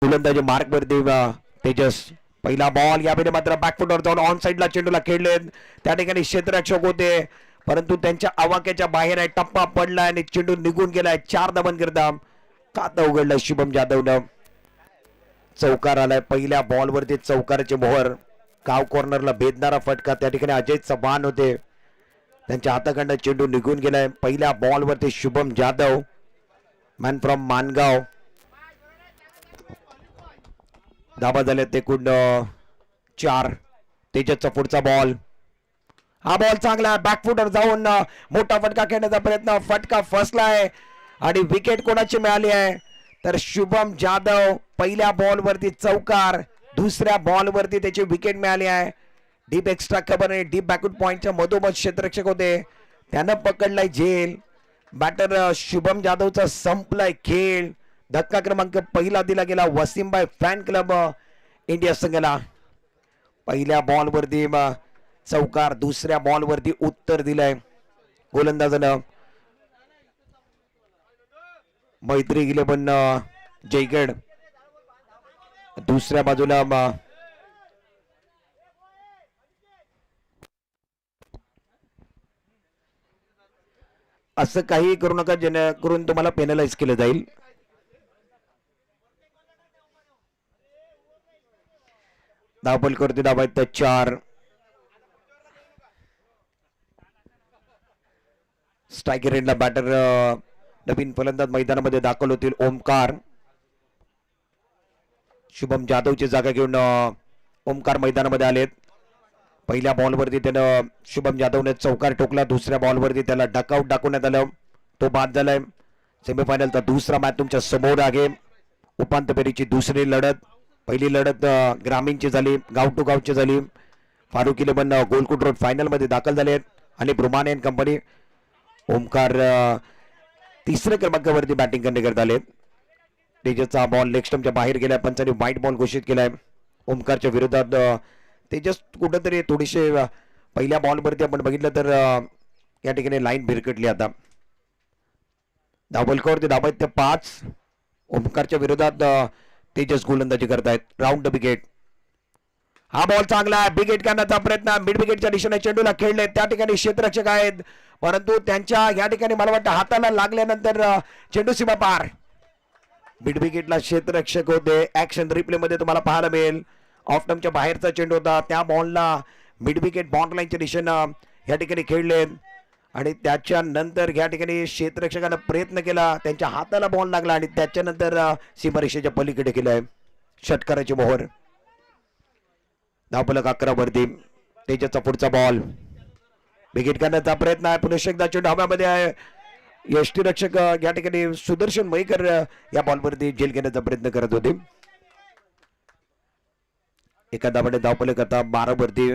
गोलंदाजी मार्क वरती तेजस. पहिला बॉल यावेळी मात्र बॅकफुटवर जाऊन ऑन साइडला चेंडूला खेळले. त्या ठिकाणी क्षेत्ररक्षक होते परंतु त्यांच्या आवाक्याच्या बाहेर आहे. टप्पा पडलाय आणि चेंडू निघून गेलाय. 4 धावन करता खातं उघडलं शुभम जाधवनं. चौकार आलाय. पहिल्या बॉल वरती चौकाराची मोहर. काव कॉर्नरला भेदणारा फटका. त्या ठिकाणी अजय चव्हाण होते त्यांच्या हाताकडनं चेंडू निघून गेलाय. पहिल्या बॉल वरती शुभम जाधव मॅन फ्रॉम मानगाव. धाबा झाले ते कुंड 4. तेजसचा पुढचा बॉल. हा बॉल चांगला बॅकफुटवर जाऊन मोठा फटका खेळण्याचा प्रयत्न. फटका फसलाय आणि विकेट कोणाची मिळाली आहे तर शुभम जाधव. पहिल्या बॉल वरती चौकार. दुसऱ्या बॉल वरती त्याची विकेट मिळाली आहे. डीप एक्स्ट्रा कव्हर आणि डीप बॅकवर्ड पॉइंटच्या मधोमध क्षेत्ररक्षक होते त्यानं पकडलाय झेल. बॅटर शुभम जाधवचा संपलाय खेळ. धक्का क्रमांक पहिला दिला गेला वसीमबाई फॅन क्लब इंडिया संघाला. पहिल्या बॉल वरती चौकार. दुसऱ्या बॉल वरती उत्तर दिलंय गोलंदाजानं. मैत्री गेले पण जयगड. दुसऱ्या बाजूला असं काही करू नका जेणेकरून तुम्हाला पेनलाइज केलं जाईल. धावपल करते धावा आहेत 4. स्ट्रायकर एंडला बॅटर नवीन फलंदाज मैदानामध्ये दाखल होतील ओमकार. शुभम जाधवची जागा घेऊन ओमकार मैदानामध्ये आलेत. पहिल्या बॉलवरती त्यानं शुभम जाधवने चौकार ठोकला. दुसऱ्या बॉलवरती त्याला डकआउट दाखवण्यात आलं. तो बाद झालाय. सेमीफायनलचा दुसरा मॅच तुमच्या समोर आहे. उपांत्य फेरीची दुसरी लढत. पहिली लढत ग्रामीणची झाली. गाव टू गावची झाली. फारुक इलेव्हन गोलकुट रोड फायनल मध्ये दाखल झाले आणि ब्रुमाने अँड कंपनी. ओमकार तिसऱ्या क्रमांकावरती बॅटिंग करण्याकरता आले. तेजसचा बॉल लेग स्टंपच्या बाहेर गेलाय. पंचांनी व्हाईट बॉल घोषित केलाय. ओमकारच्या विरोधात तेजस कुठेतरी थोडीशी पहिल्या बॉलवरती आपण बघितलं तर या ठिकाणी लाईन भिरकटली. आता धावबलकावरती धावा आहेत 5. ओमकारच्या विरोधात तेजस गोलंदाजी करतायत. Round the wicket. हा बॉल चांगला. विकेट करण्याचा प्रयत्न. मिड विकेटच्या दिशेने चेंडूला खेळले. त्या ठिकाणी क्षेत्ररक्षक आहेत परंतु त्यांच्या या ठिकाणी मला वाटतं हाताला लागल्यानंतर चेंडू सीमा पार. मिड विकेटला क्षेत्ररक्षक होते. ऍक्शन रिप्ले मध्ये तुम्हाला पाहायला मिळेल. ऑफ टर्मच्या बाहेरचा चेंडू होता. त्या बॉलला मिड विकेट बॉन्ड लाईनच्या दिशेनं या ठिकाणी खेळले आणि त्याच्यानंतर या ठिकाणी क्षेत्ररक्षकानं प्रयत्न केला. त्यांच्या हाताला बॉल लागला आणि त्याच्यानंतर सीमारेषेच्या पलीकडे केलंय. षटकाराची मोहर. धावफलक 11 वरती. तेजसचा पुढचा बॉल. विकेट करण्याचा प्रयत्न आहे. पुन्हा एकदा चेंडू हव्यामध्ये आहे. यष्टीरक्षक या ठिकाणी सुदर्शन मयकर या बॉलवरती झेल घेण्याचा प्रयत्न करत होते. एका धावाने धावफलक आता 12 वरती.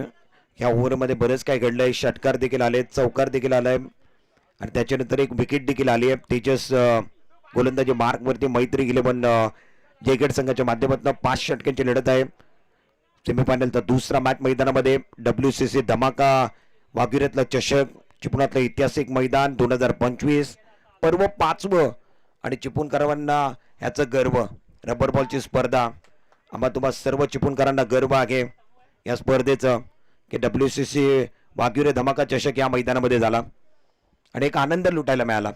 ह्या ओव्हरमध्ये बरेच काय घडलंय. षटकार देखील आले. चौकार देखील आलाय आणि त्याच्यानंतर एक विकेट देखील आली आहे. तेजस गोलंदाजी मार्क वरती. मैत्री इलेव्हन जयगड संघाच्या माध्यमातून 5 षटकांची लढत आहे. सेमीफायनलचा दुसरा मॅच मैदानामध्ये. WCC धमाका वाघिरेतला चषक. चिपळूणातलं ऐतिहासिक मैदान 2025 पर्व 5वं आणि चिपळूणकरांना ह्याचं गर्व. रबर बॉलची स्पर्धा. आम्हा तुम्हा सर्व चिपळूणकरांना गर्व आहे या स्पर्धेचं की WCC वाघिरे धमाका चषक या मैदानामध्ये झाला आणि एक आनंद लुटायला मिळाला.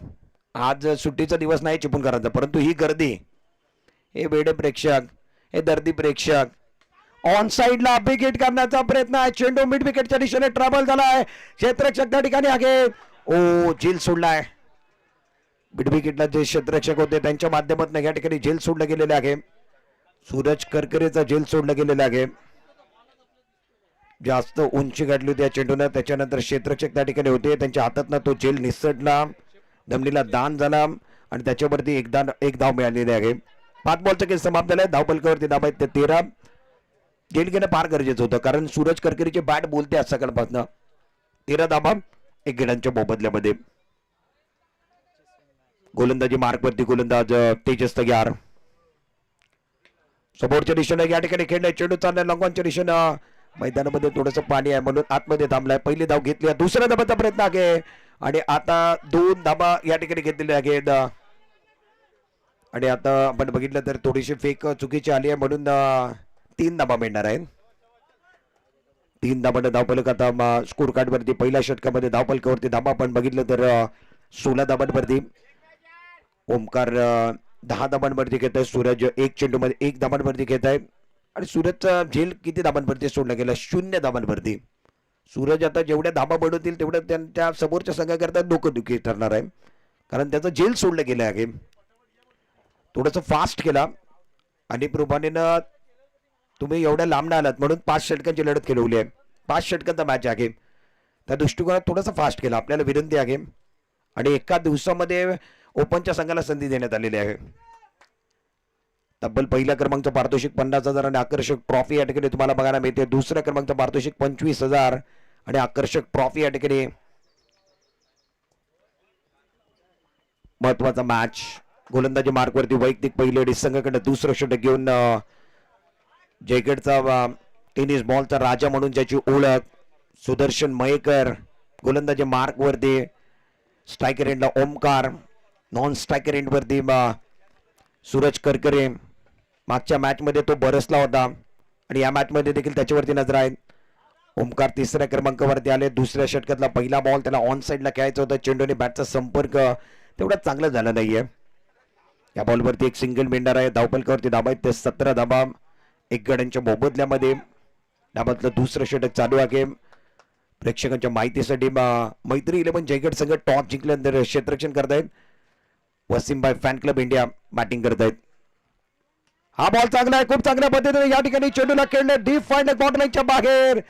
आज सुट्टीचा दिवस नाही चिपळूणकरांचा परंतु ही गर्दी, हे वेडे प्रेक्षक, हे दर्दी प्रेक्षक. ऑन साइडला विकेट करण्याचा प्रयत्न आहे. चेंडू मिड विकेटच्या दिशेने ट्रॅव्हल झालाय. क्षेत्ररक्षक त्या ठिकाणी आहे. ओ झेल सोडलाय. मिड विकेटला जे क्षेत्ररक्षक होते त्यांच्या माध्यमातून या ठिकाणी झेल सोडलं गेलेलं आहे. सूरज करकरेचा झेल सोडलं गेलेलं आहे. जास्त उंची गाठली होती या चेंडूने. त्याच्यानंतर क्षेत्ररक्षक त्या ठिकाणी होते. त्यांच्या हातातनं तो झेल निसटला. जमिनीला दान झाला आणि त्याच्यावरती एक धाव मिळालेली आहे. 5 बॉलचा खेळ समाप्त झालाय. धावफलकावरती धावा आहेत 13. झेल घेणं फार गरजेचं होतं कारण सूरज करकरीची बॅट बोलते आज सकाळपासून. 13 धावा 1 गड्यांच्या मोबदल्यामध्ये. गोलंदाजी मार्कवरती गोलंदाज तेजस तयार. समोरच्या दिशेने या ठिकाणी खेळणे. चेंडू चाललाय लॉंगॉनच्या दिशेनं. मैदानामध्ये थोडंसं पाणी आहे म्हणून आतमध्ये थांबलाय. पहिली धाव घेतली. दुसऱ्या धावाचा प्रयत्न आहे आणि आता 2 धावा या ठिकाणी घेतलेल्या आहेत. आणि आता आपण बघितलं तर थोडीशी फेक चुकीची आली आहे म्हणून 3 धाबा मिळणार आहेत. 3 धाबांना धावफलक आता स्कोर कार्ड वरती पहिल्या षटकामध्ये धावफलकावरती धाबा आपण बघितलं तर 16 धाबांवरती ओमकार 10 धाबांवरती घेत आहे. सूरज 1 चेंडूमध्ये 1 धाबांवरती घेत आहे आणि सूरजचा झेल किती धाबांवरती सोडला गेला 0 धाबांवरती. सूरज आता जेवढ्या धाबा बनवतील तेवढ्या त्यांच्या समोरच्या संघाकरता डोकंदुखी ठरणार आहे कारण त्याचं जेल सोडलं गेलं आहे. थोडंसं फास्ट केला आणि प्रभानेनं तुम्ही एवढ्या लांब आलात म्हणून 5 षटकांची लढत खेळवली आहे. 5 षटकांचा मॅच आहे त्या दृष्टिकोनात थोडासा फास्ट केला. आपल्याला विनंती आहे आणि एका दिवसामध्ये ओपनच्या संघाला संधी देण्यात आलेली आहे. तब्बल पहिल्या क्रमांकचं पारितोषिक 50,000 आणि आकर्षक ट्रॉफी या ठिकाणी तुम्हाला बघायला मिळते. दुसऱ्या क्रमांकचं पारितोषिक 25,000 आणि आकर्षक ट्रॉफी या ठिकाणी. महत्वाचा मॅच गोलंदाजी मार्कवरती वैयक्तिक पहिली आणि संघाकडे दुसरं षटक घेऊन जयगडचा टेनिस बॉलचा राजा म्हणून ज्याची ओळख सुदर्शन मयेकर. गोलंदाजी मार्कवरती स्ट्रायकर एंडला ओमकार, नॉन स्ट्रायकर एंडवरती सूरज करकरे. मागच्या मॅच मध्ये तो बरसला होता आणि या मॅच मध्ये देखील त्याच्यावरती नजर आहे. ओमकार तिसऱ्या क्रमांकावरती आले. दुसऱ्या षटकातला पहिला बॉल त्याला ऑन साइडला खेळायचा होता. चेंडूने बॅटचा संपर्क तेवढा चांगला झाला नाहीये. या बॉलवरती एक सिंगल मिळणार आहे. धावफलकावरती धाबा आहेत ते 17 धाबा. 1 गड्यांच्या मोबदल्यामध्ये धाबातलं दुसरं षटक चालू आहे. प्रेक्षकांच्या माहितीसाठी मैत्री 11 जयगड संघ टॉस जिंकल्यानंतर क्षेत्ररक्षण करतायत. वसीमभाई फॅन क्लब इंडिया बॅटिंग करतायत. हा बॉल चांगला आहे. खूप चांगल्या पद्धतीने या ठिकाणी चेंडूला खेळले डीप फाइंड बॉटलाईनच्या बाहेर.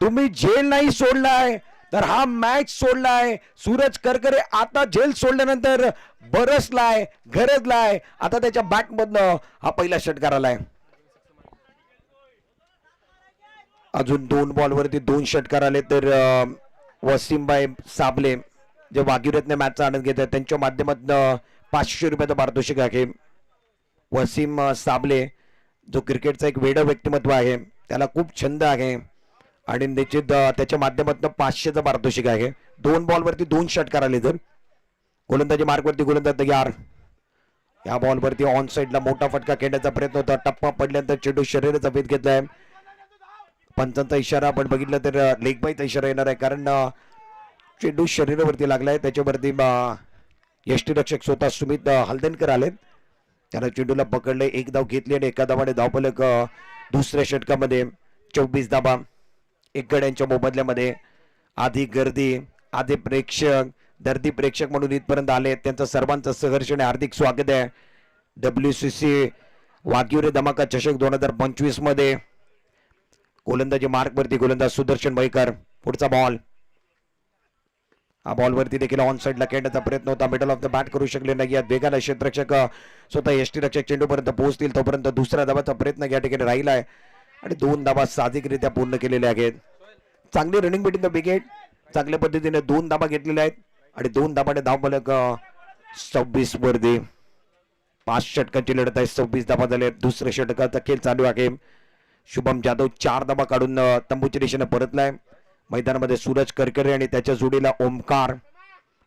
तुम्ही झेल नाही सोडलाय तर हा मॅच सोडलाय. सूरज करकरे आता झेल सोडल्यानंतर बरसलाय, गरजलाय. आता त्याच्या बॅट मधनं हा पहिला षटकार आलाय. अजून 2 बॉलवरती 2 षटकार आले तर वसीमभाई साबले जे वाघीरत्न मॅचचा आनंद घेत आहेत त्यांच्या माध्यमातून 500 रुपयाचं पारितोषिक आहे. वसीम साबले जो क्रिकेटचा एक वेड व्यक्तिमत्व आहे, त्याला खूप छंद आहे आणि निश्चित त्याच्या माध्यमातून 500चं पारितोषिक आहे. 2 बॉलवरती 2 षटकार आले तर गोलंदाजी मार्कवरती गोलंदाज तयार. या बॉलवरती ऑन साइडला मोठा फटका खेळण्याचा प्रयत्न होता. टप्पा पडल्यानंतर चेंडू शरीराचा वेध घेतलाय. पंचांचा इशारा आपण बघितलं तर लेग बायचा इशारा येणार आहे कारण चेंडू शरीरावरती लागलाय. त्याच्यावरती यष्टीरक्षक स्वतः सुमित हलदनकर आले. त्यानं चेंडूला पकडले, 1 धाव घेतली आणि एका धावाने धावफलक दुसऱ्या षटकामध्ये 24 धाबा. 1 गड्यांच्या मोबदल्यामध्ये. आधी गर्दी, आधी प्रेक्षक, दर्दी प्रेक्षक म्हणून इथपर्यंत आले. त्यांचं सर्वांचं सहर्ष आणि हार्दिक स्वागत आहे. WCC वाघिवरे धमाका चषक 2025 मध्ये गोलंदाजी मार्कवरती गोलंदाज सुदर्शन मयेकर. पुढचा बॉल. हा बॉलवरती देखील ऑन साइडला खेळण्याचा प्रयत्न होता. मिडल ऑफ द बॅट करू शकले नाही. वेगाला क्षेत्ररक्षक स्वतः यष्टीरक्षक चेंडूपर्यंत पोहोचतील तोपर्यंत दुसऱ्या धावाचा प्रयत्न या ठिकाणी राहिला आहे आणि 2 धावा साहजिकरित्या पूर्ण केलेल्या आहेत. चांगली रनिंग बिटवीन द विकेट. चांगल्या पद्धतीने 2 धाबा घेतलेल्या आहेत आणि 2 धाबाने धावफलक 26 वरती. 5 षटकांची लढत आहे. 26 धाबा झाले. दुसऱ्या षटकाचा खेळ चालू आहे. शुभम जाधव 4 धाबा काढून तंबूच्या दिशेने परतलाय. मैदानामध्ये सूरज करकरे आणि त्याच्या जोडीला ओमकार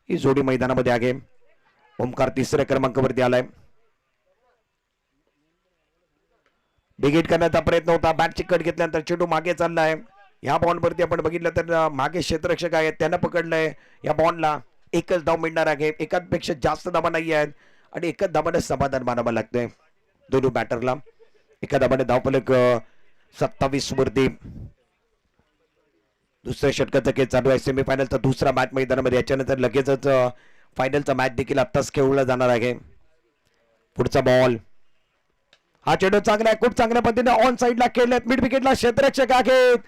ही जोडी मैदानामध्ये आहे. ओमकार तिसऱ्या क्रमांकावरती आलाय. बिगिट करण्याचा प्रयत्न होता. बॅटची कट घेतल्यानंतर चेंडू मागे चाललाय. या बॉलवरती आपण बघितलं तर मागे क्षेत्ररक्षक आहेत, त्यानं पकडलंय. या बॉलला 1च धाव मिळणार आहे. एकापेक्षा जास्त धाबा नाही आहेत आणि 1च धाबाने समाधान मानावं लागतंय दोन्ही बॅटरला. एका धाबाने धावफलक 27 वरती. दुसऱ्या षटकाचा खेळ चालू आहे. सेमीफायनलचा दुसरा मॅच मैदानामध्ये. याच्यानंतर लगेचच फायनलचा मॅच देखील आत्ताच खेळला जाणार आहे. पुढचा बॉल. हा चेंडू चांगला आहे. खूप चांगल्या पद्धतीने ऑन साइडला खेळलेत. मिड विकेटला क्षेत्ररक्षक आहेत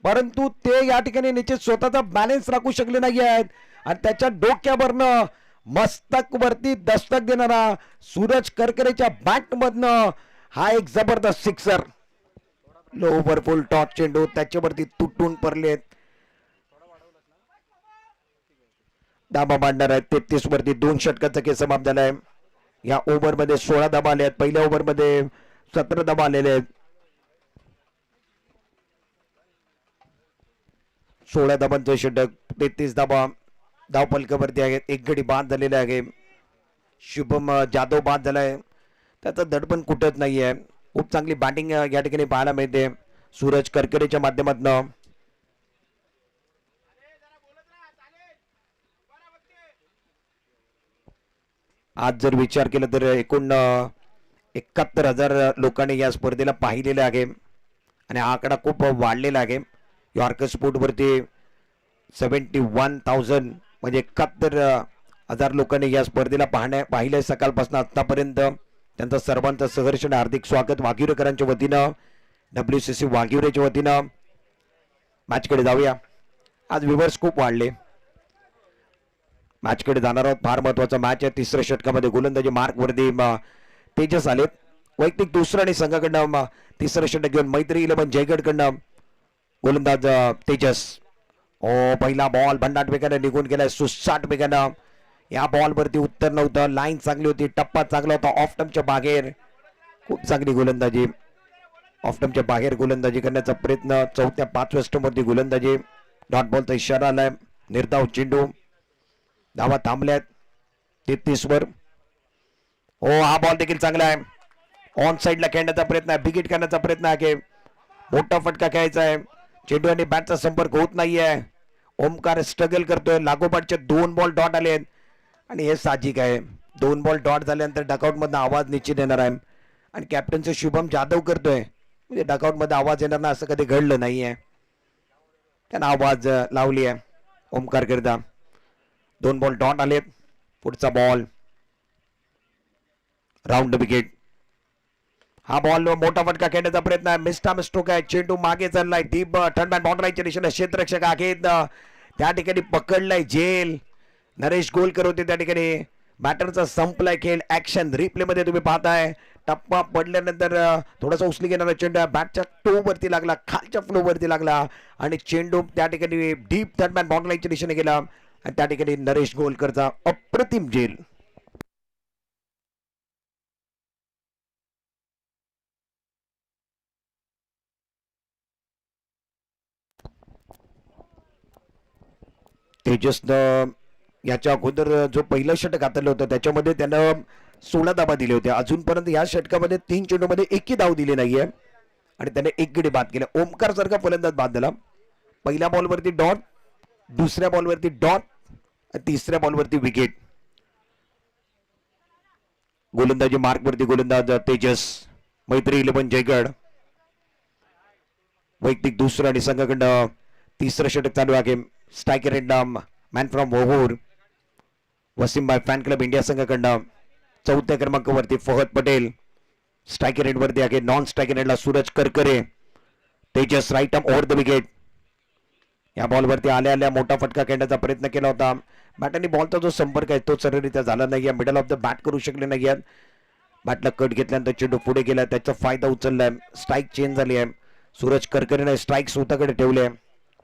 परंतु ते या ठिकाणी निश्चित स्वतःचा बॅलन्स राखू शकले नाही आहेत आणि त्याच्या डोक्यावरनं मस्तक वरती दस्तक देणारा सूरज करकरेच्या बॅट मधनं हा एक जबरदस्त सिक्सर. लो ओव्हरफुल टॉप चेंडू त्याच्यावरती तुटून पडलेत. धाबा मांडणार आहेत. 33 वरती 2 षटकाचा खेळ समाप्त झालाय. या ओव्हर मध्ये 16 धाबा आले आहेत. पहिल्या ओव्हर मध्ये 17 धाबा आलेले आहेत. 16 धाबांचं षटक, 33 धाबा धावफलकावरती आहेत. 1 गडी बाद झालेला आहे. शुभम जाधव बाद झालाय. त्याचं दडपण कुठंच नाहीये. खूप चांगली बॅटिंग या ठिकाणी पाहायला मिळते सूरज करकरेच्या माध्यमातून. आज जर विचार केला तर एकूण 71,000 लोकांनी या स्पर्धेला पाहिलेलं आहे आणि हा आकडा खूप वाढलेला आहे. यॉर्कर स्पोर्टवरती 71,000 म्हणजे 71,000 लोकांनी या स्पर्धेला पाहिले सकाळपासून आतापर्यंत. त्यांचं सर्वांचं सहर्ष आणि हार्दिक स्वागत वाघिवरेकरांच्या वतीनं, WCC वाघिवरेच्या वतीनं. मॅचकडे जाऊया. आज व्ह्यूअर्स खूप वाढले. मॅचकडे जाणार आहोत. फार महत्वाचा मॅच आहे. तिसऱ्या षटकामध्ये गोलंदाजी मार्कवरती तेजस आलेत. वैयक्तिक दुसरं आणि संघाकडनं तिसरं षटक घेऊन मैत्री 11 जयगडकडनं गोलंदाज तेजस. पहिला बॉल भन्नाट वेगाने निघून गेलाय, सुसाट वेगानं. या बॉलवरती उत्तर नव्हतं. लाईन चांगली होती, टप्पा चांगला होता. ऑफ स्टंपच्या बाहेर खूप चांगली गोलंदाजी. ऑफ स्टंपच्या बाहेर गोलंदाजी करण्याचा प्रयत्न. चौथ्या 5व्या स्टंपवरती गोलंदाजी. डॉट बॉलचा इशारा आलाय. निर्धाव चेंडू. धावा थांबल्यात 33 वर. हा बॉल देखील चांगला आहे. ऑन साइडला खेळण्याचा प्रयत्न आहे, बिगिट करण्याचा प्रयत्न आहे. मोठा फटका खेळायचा आहे. चेंडू आणि बॅटचा संपर्क होत नाहीये. ओमकार स्ट्रगल करतोय. लागोपाठचे 2 बॉल डॉट आले आणि हे साहजिक आहे. 2 बॉल डॉट झाल्यानंतर डकआउट मधनं आवाज निश्चित येणार आहे. आणि कॅप्टनचं शुभम जाधव करतोय, म्हणजे डकआउट मध्ये आवाज येणार ना असं कधी घडलं नाहीये. त्यानं आवाज लावली आहे ओमकार करता. 2 बॉल डॉट आले. पुढचा बॉल राऊंड विकेट. हा बॉल मोठा फटका खेळण्याचा प्रयत्न आहे. मिस्टा मिस्टोक आहे. चेंडू मागे चाललाय. डीप टर्नबॅक बाउंड्रीच्या दिशेने क्षेत्ररक्षक आहेत. त्या ठिकाणी पकडलाय जेल. नरेश गोलकर होते त्या ठिकाणी. बॅटरचा संपलाय खेळ. ऍक्शन रिप्ले मध्ये तुम्ही पाहताय. टप्पा पडल्यानंतर थोडासा उचली घेणारा चेंडू बॅटच्या टो वरती लागला, खालच्या फ्लो वरती लागला आणि चेंडू त्या ठिकाणी डीप टर्नबॅक बाउंड्रीच्या दिशेने गेला आणि त्या ठिकाणी नरेश गोलकरचा अप्रतिम जेल. तेजसनं याच्या अगोदर जो पहिलं षटक हाताळलं होतं त्याच्यामध्ये त्यानं 16 धावा दिले होते. अजूनपर्यंत या षटकामध्ये 3 चेंडूमध्ये एकही धाव दिली नाहीये आणि त्याने 1 गडी बाद केला. ओमकार सारखा फलंदाज बाद झाला. पहिल्या बॉलवरती डॉट, दुसऱ्या बॉलवरती डॉट, तिसऱ्या बॉलवरती विकेट. गोलंदाजी मार्कवरती गोलंदाज तेजस. मैत्री 11 जयगड. वैयक्तिक दुसरं आणि संघाकडनं तिसरं षटक चालू आहे. स्ट्रायकर एंड मॅन फ्रॉम ओहूर वसीमबाई फॅन क्लब इंडिया संघाकडनं. चौथ्या क्रमांकावरती फहद पटेल. स्ट्रायकर एंड वरती आहे. नॉन स्ट्रायकर एंडला Suraj Karkare. Tejas right arm over the wicket. या बॉलवरती आल्या आल्या मोठा फटका खेळण्याचा प्रयत्न केला होता. बॅटने बॉलचा जो संपर्क आहे तो सरळरित्या झाला नाही. मिडल ऑफ द बॅट करू शकले नाही. बॅटला कट घेतल्यानंतर चेंडू पुढे गेला, त्याचा फायदा उचललाय. स्ट्राईक चेंज झाली आहे. सूरज करकरेने स्ट्राईक स्वतःकडे ठेवले.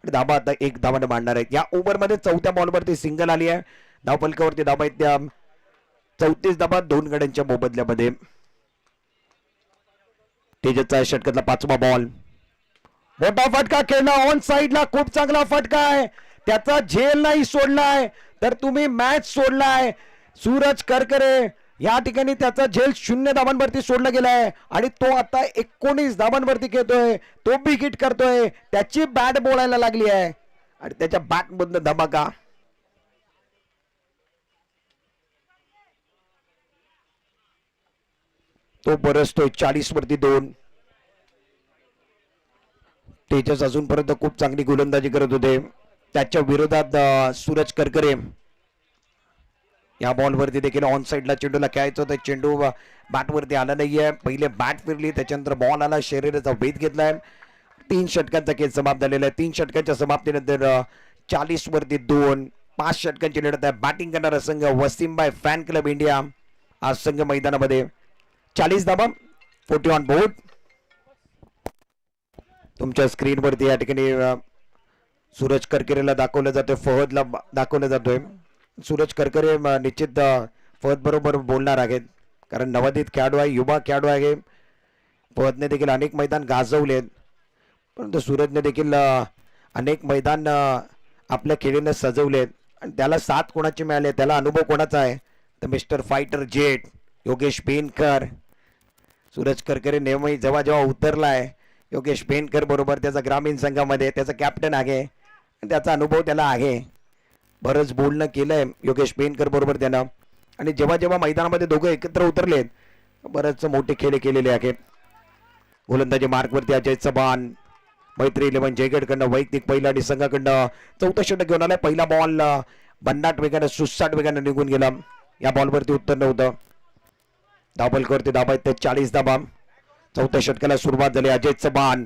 धाबा आता 1 धावाने मांडणार आहेत. या ओव्हरमध्ये चौथ्या बॉलवरती सिंगल आली आहे. धावफलकावरती धाबा आहेत त्या 34 धाबा 2 गड्यांच्या मोबदल्यामध्ये. तेजसचा षटकातला 5वा बॉल. मोठा फटका खेळला ऑन साइडला. खूप चांगला फटका आहे. त्याचा झेल नाही सोडलाय तर तुम्ही मॅच सोडलाय. सूरज करकरे या ठिकाणी त्याचा झेल 0 धावांवरती सोडला गेलाय आणि तो आता 19 धावांवरती खेळतोय. तो बी हिट करतोय. त्याची बॅट बोलायला लागली आहे आणि त्याच्या बॅट मधनं धमाका. तो बरसतोय 40 वरती 2. तेजस अजूनपर्यंत खूप चांगली गोलंदाजी करत होते. त्याच्या विरोधात सूरज करकरे. या बॉलवरती देखील ऑन साइडला चेंडूला खेळायचं होतं. चेंडू बॅटवरती आला नाहीये. पहिले बॅट फिरली, त्याच्यानंतर बॉल आला, शरीराचा वेध घेतलाय. 3 षटकांचा खेळ समाप्त झालेला आहे. 3 षटकांच्या समाप्तीनंतर 40 वरती 2. 5 षटकांची लढत आहे. बॅटिंग करणारा संघ वसीमबाई फॅन क्लब इंडिया. आज संघ मैदानामध्ये 40 धावा. 40 ऑन बोर्ड. तुमच्या स्क्रीनवरती या ठिकाणी सूरज करकरेला दाखवलं जातोय, फहदला दाखवलं जातोय. सूरज करकरे निश्चित फहद बरोबर बोलणार आहेत कारण नवोदित खेळाडू आहे, युवा खेळाडू आहे. फहदने देखील अनेक मैदान गाजवलेत परंतु सूरजने देखील अनेक मैदान आपल्या खेळीनं सजवलेत आणि त्याला साथ कोणाची मिळाली, त्याला अनुभव कोणाचा आहे तर mister fighter jet Yogesh पेनकर. Suraj Karkare नेहमी जेव्हा जेव्हा उतरलाय योगेश पेनकर बरोबर त्याचा ग्रामीण संघामध्ये त्याचा कॅप्टन आहे त्याचा अनुभव त्याला आहे. बरंच बोलणं केलंय योगेश पेनकर बरोबर त्यानं आणि जेव्हा जेव्हा मैदानामध्ये दोघं एकत्र उतरलेत बरेच मोठे खेळ केलेले आहेत. गोलंदाजी मार्कवरती अजय चव्हाण मैत्री 11 जयगडकडनं वैयक्तिक पहिला आणि संघाकडनं चौथं षटक घेऊन आलाय. पहिला बॉल भन्नाट वेगानं सुसाट वेगानं निघून गेला. या बॉलवरती उत्तर नव्हतं. धावफलकावरती धाबा आहेत 40 धाबा. चौथ्या षटकाला सुरुवात झाली. अजय चव्हाण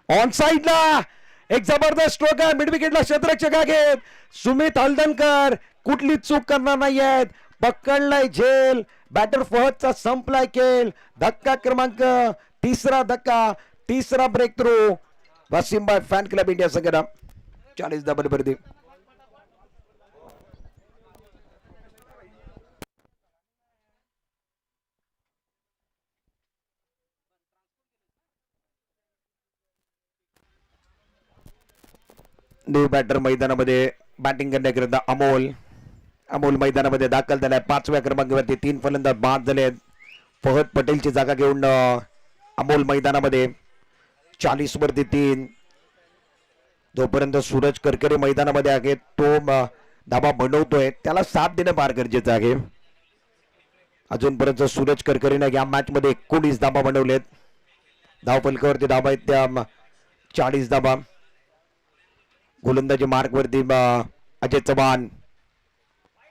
ऑन साइडला एक जबरदस्त स्ट्रोक आहे. मिड विकेटला क्षेत्ररक्षक आहेत सुमित हलदनकर. कुठली चूक करणार नाहीयेत. पकडलाय झेल. बॅटर फहदचा संपलाय खेळ. धक्का क्रमांक तिसरा धक्का तिसरा break through Wasimbhai fan club India संघटना 40 धाबा भरती. न्यू बॅटर मैदानामध्ये बॅटिंग करण्याकरिता अमोल मैदानामध्ये दाखल झालाय. 5व्या क्रमांकावरती 3 फलंदाज बाद झाले. फहद पटेलची जागा घेऊन अमोल मैदानामध्ये 40 वरती 3. जोपर्यंत सूरज करकरे मैदानामध्ये आहे तो धाबा बनवतोय त्याला साथ देणं फार गरजेचं आहे. अजूनपर्यंत सूरज करकरेने या मॅच मध्ये 19 धाबा बनवलेत. धावफलकावरती धाबा आहेत त्या 40 धाबा. गोलंदाजी मार्कवरती अजय चव्हाण.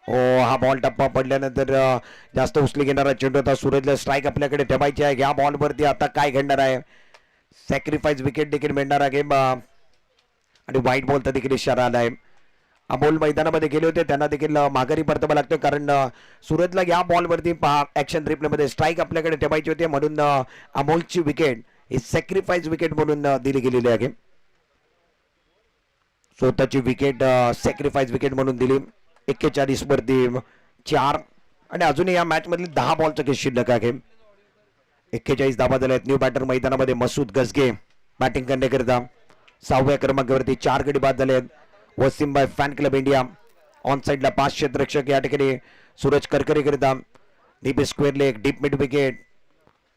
हा बॉल टप्पा पडल्यानंतर जास्त उचली घेणारा चेंडू होता. सूरजला स्ट्राईक आपल्याकडे ठेवायची आहे. या बॉलवरती आता काय घडणार आहे. सॅक्रिफाईस विकेट देखील मिळणार आहे आणि व्हाईट बॉलचा देखील इशारा आलाय. अमोल मैदानामध्ये गेले होते त्यांना देखील माघारी परतावा लागतो कारण सूरजला या बॉलवरती ऍक्शन रिप्ले मध्ये स्ट्राईक आपल्याकडे ठेवायची होती म्हणून अमोलची विकेट ही सॅक्रिफाईस विकेट म्हणून दिली गेलेली आहे. स्वतःची विकेट सॅक्रिफाईस विकेट म्हणून दिली. 41 वरती 4 आणि अजूनही या मॅच मधील 10 बॉलचं खेळ शिल्लक आहे. 41 धाबा झाल्यात. न्यू बॅटर मैदानामध्ये मसूद गजगे बॅटिंग करण्याकरिता 6व्या क्रमांकावरती 4 गडी बाद झाले. Wasimbhai fan club India on साइडला 5 क्षेत्ररक्षक या ठिकाणी सूरज करकरे करिता. Deep square leg deep mid wicket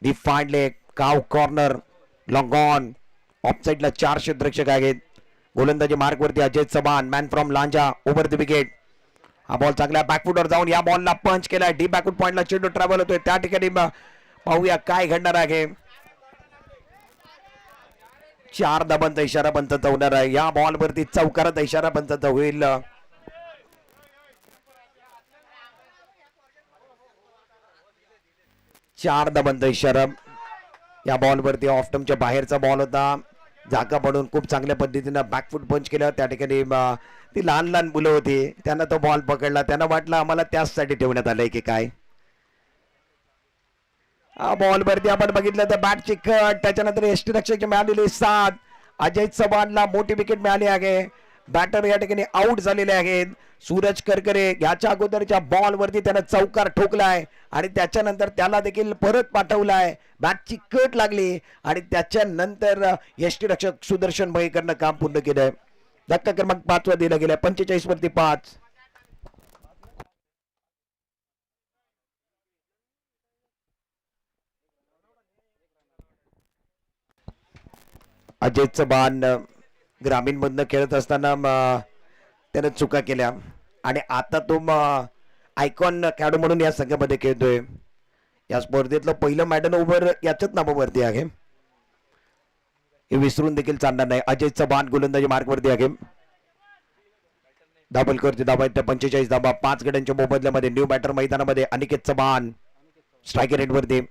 deep fine leg cow corner long on. Off साइडला 4 क्षेत्ररक्षक आहेत. गोलंदाजी मार्कवरती Ajay Chavan man from Lanja over the wicket. हा बॉल चांगला बॅकफुटवर जाऊन या बॉलला पंच केलाय. डीप बॅकफुट पॉइंटला चेंडू ट्रॅव्हल होतोय त्या ठिकाणी पाहूया काय घडणार आहे. 4 धाबांचा इशारा पंचाचा होणार आहे. या बॉलवरती चौकाराचा इशारा पंचाचा होईल. 4 धाबांचा इशारा. या बॉलवरती ऑफटमच्या बाहेरचा बॉल होता. जागा पडून खूप चांगल्या पद्धतीने बॅकफुट पंच केला. त्या ठिकाणी ती लहान लहान मुलं होती त्यांना तो बॉल पकडला. त्यांना वाटलं आम्हाला त्याचसाठी ठेवण्यात आलंय की काय. बॉल वरती आपण बघितलं तर बॅटची कट त्याच्यानंतर यष्टीरक्षक मिळालेली 7. अजय चव्हाणला मोठी विकेट मिळाली आहे. बॅटर या ठिकाणी आउट झालेले आहेत. सूरज करकरे याच्या अगोदरच्या बॉल वरती त्यानं चौकार ठोकलाय आणि त्याच्यानंतर त्याला देखील परत पाठवलाय. बॅटची कट लागली आणि त्याच्यानंतर यष्टीरक्षक सुदर्शन भैकरनं काम पूर्ण केलंय. धक्का क्रमांक 5 वर दिला गेलाय. 45 वरती 5. अजय चव्हाण ग्रामीण मधनं खेळत असताना त्यानं चुका केल्या आणि आता तो आयकॉन खेळाडू म्हणून या संघामध्ये खेळतोय. या स्पर्धेतलं पहिलं मॅडन ओव्हर याच्याच नावावरती आहे. हे विसरून देखील चालणार नाही. अजय चव्हाण गोलंदाजी मार्कवरती आहे. धाबलकरची धाबा आहेत 45 धाबा. 5 गड्यांच्या मोबदल्यामध्ये न्यू बॅटर मैदानामध्ये अनिकेत चव्हाण स्ट्रायकर रेटवरती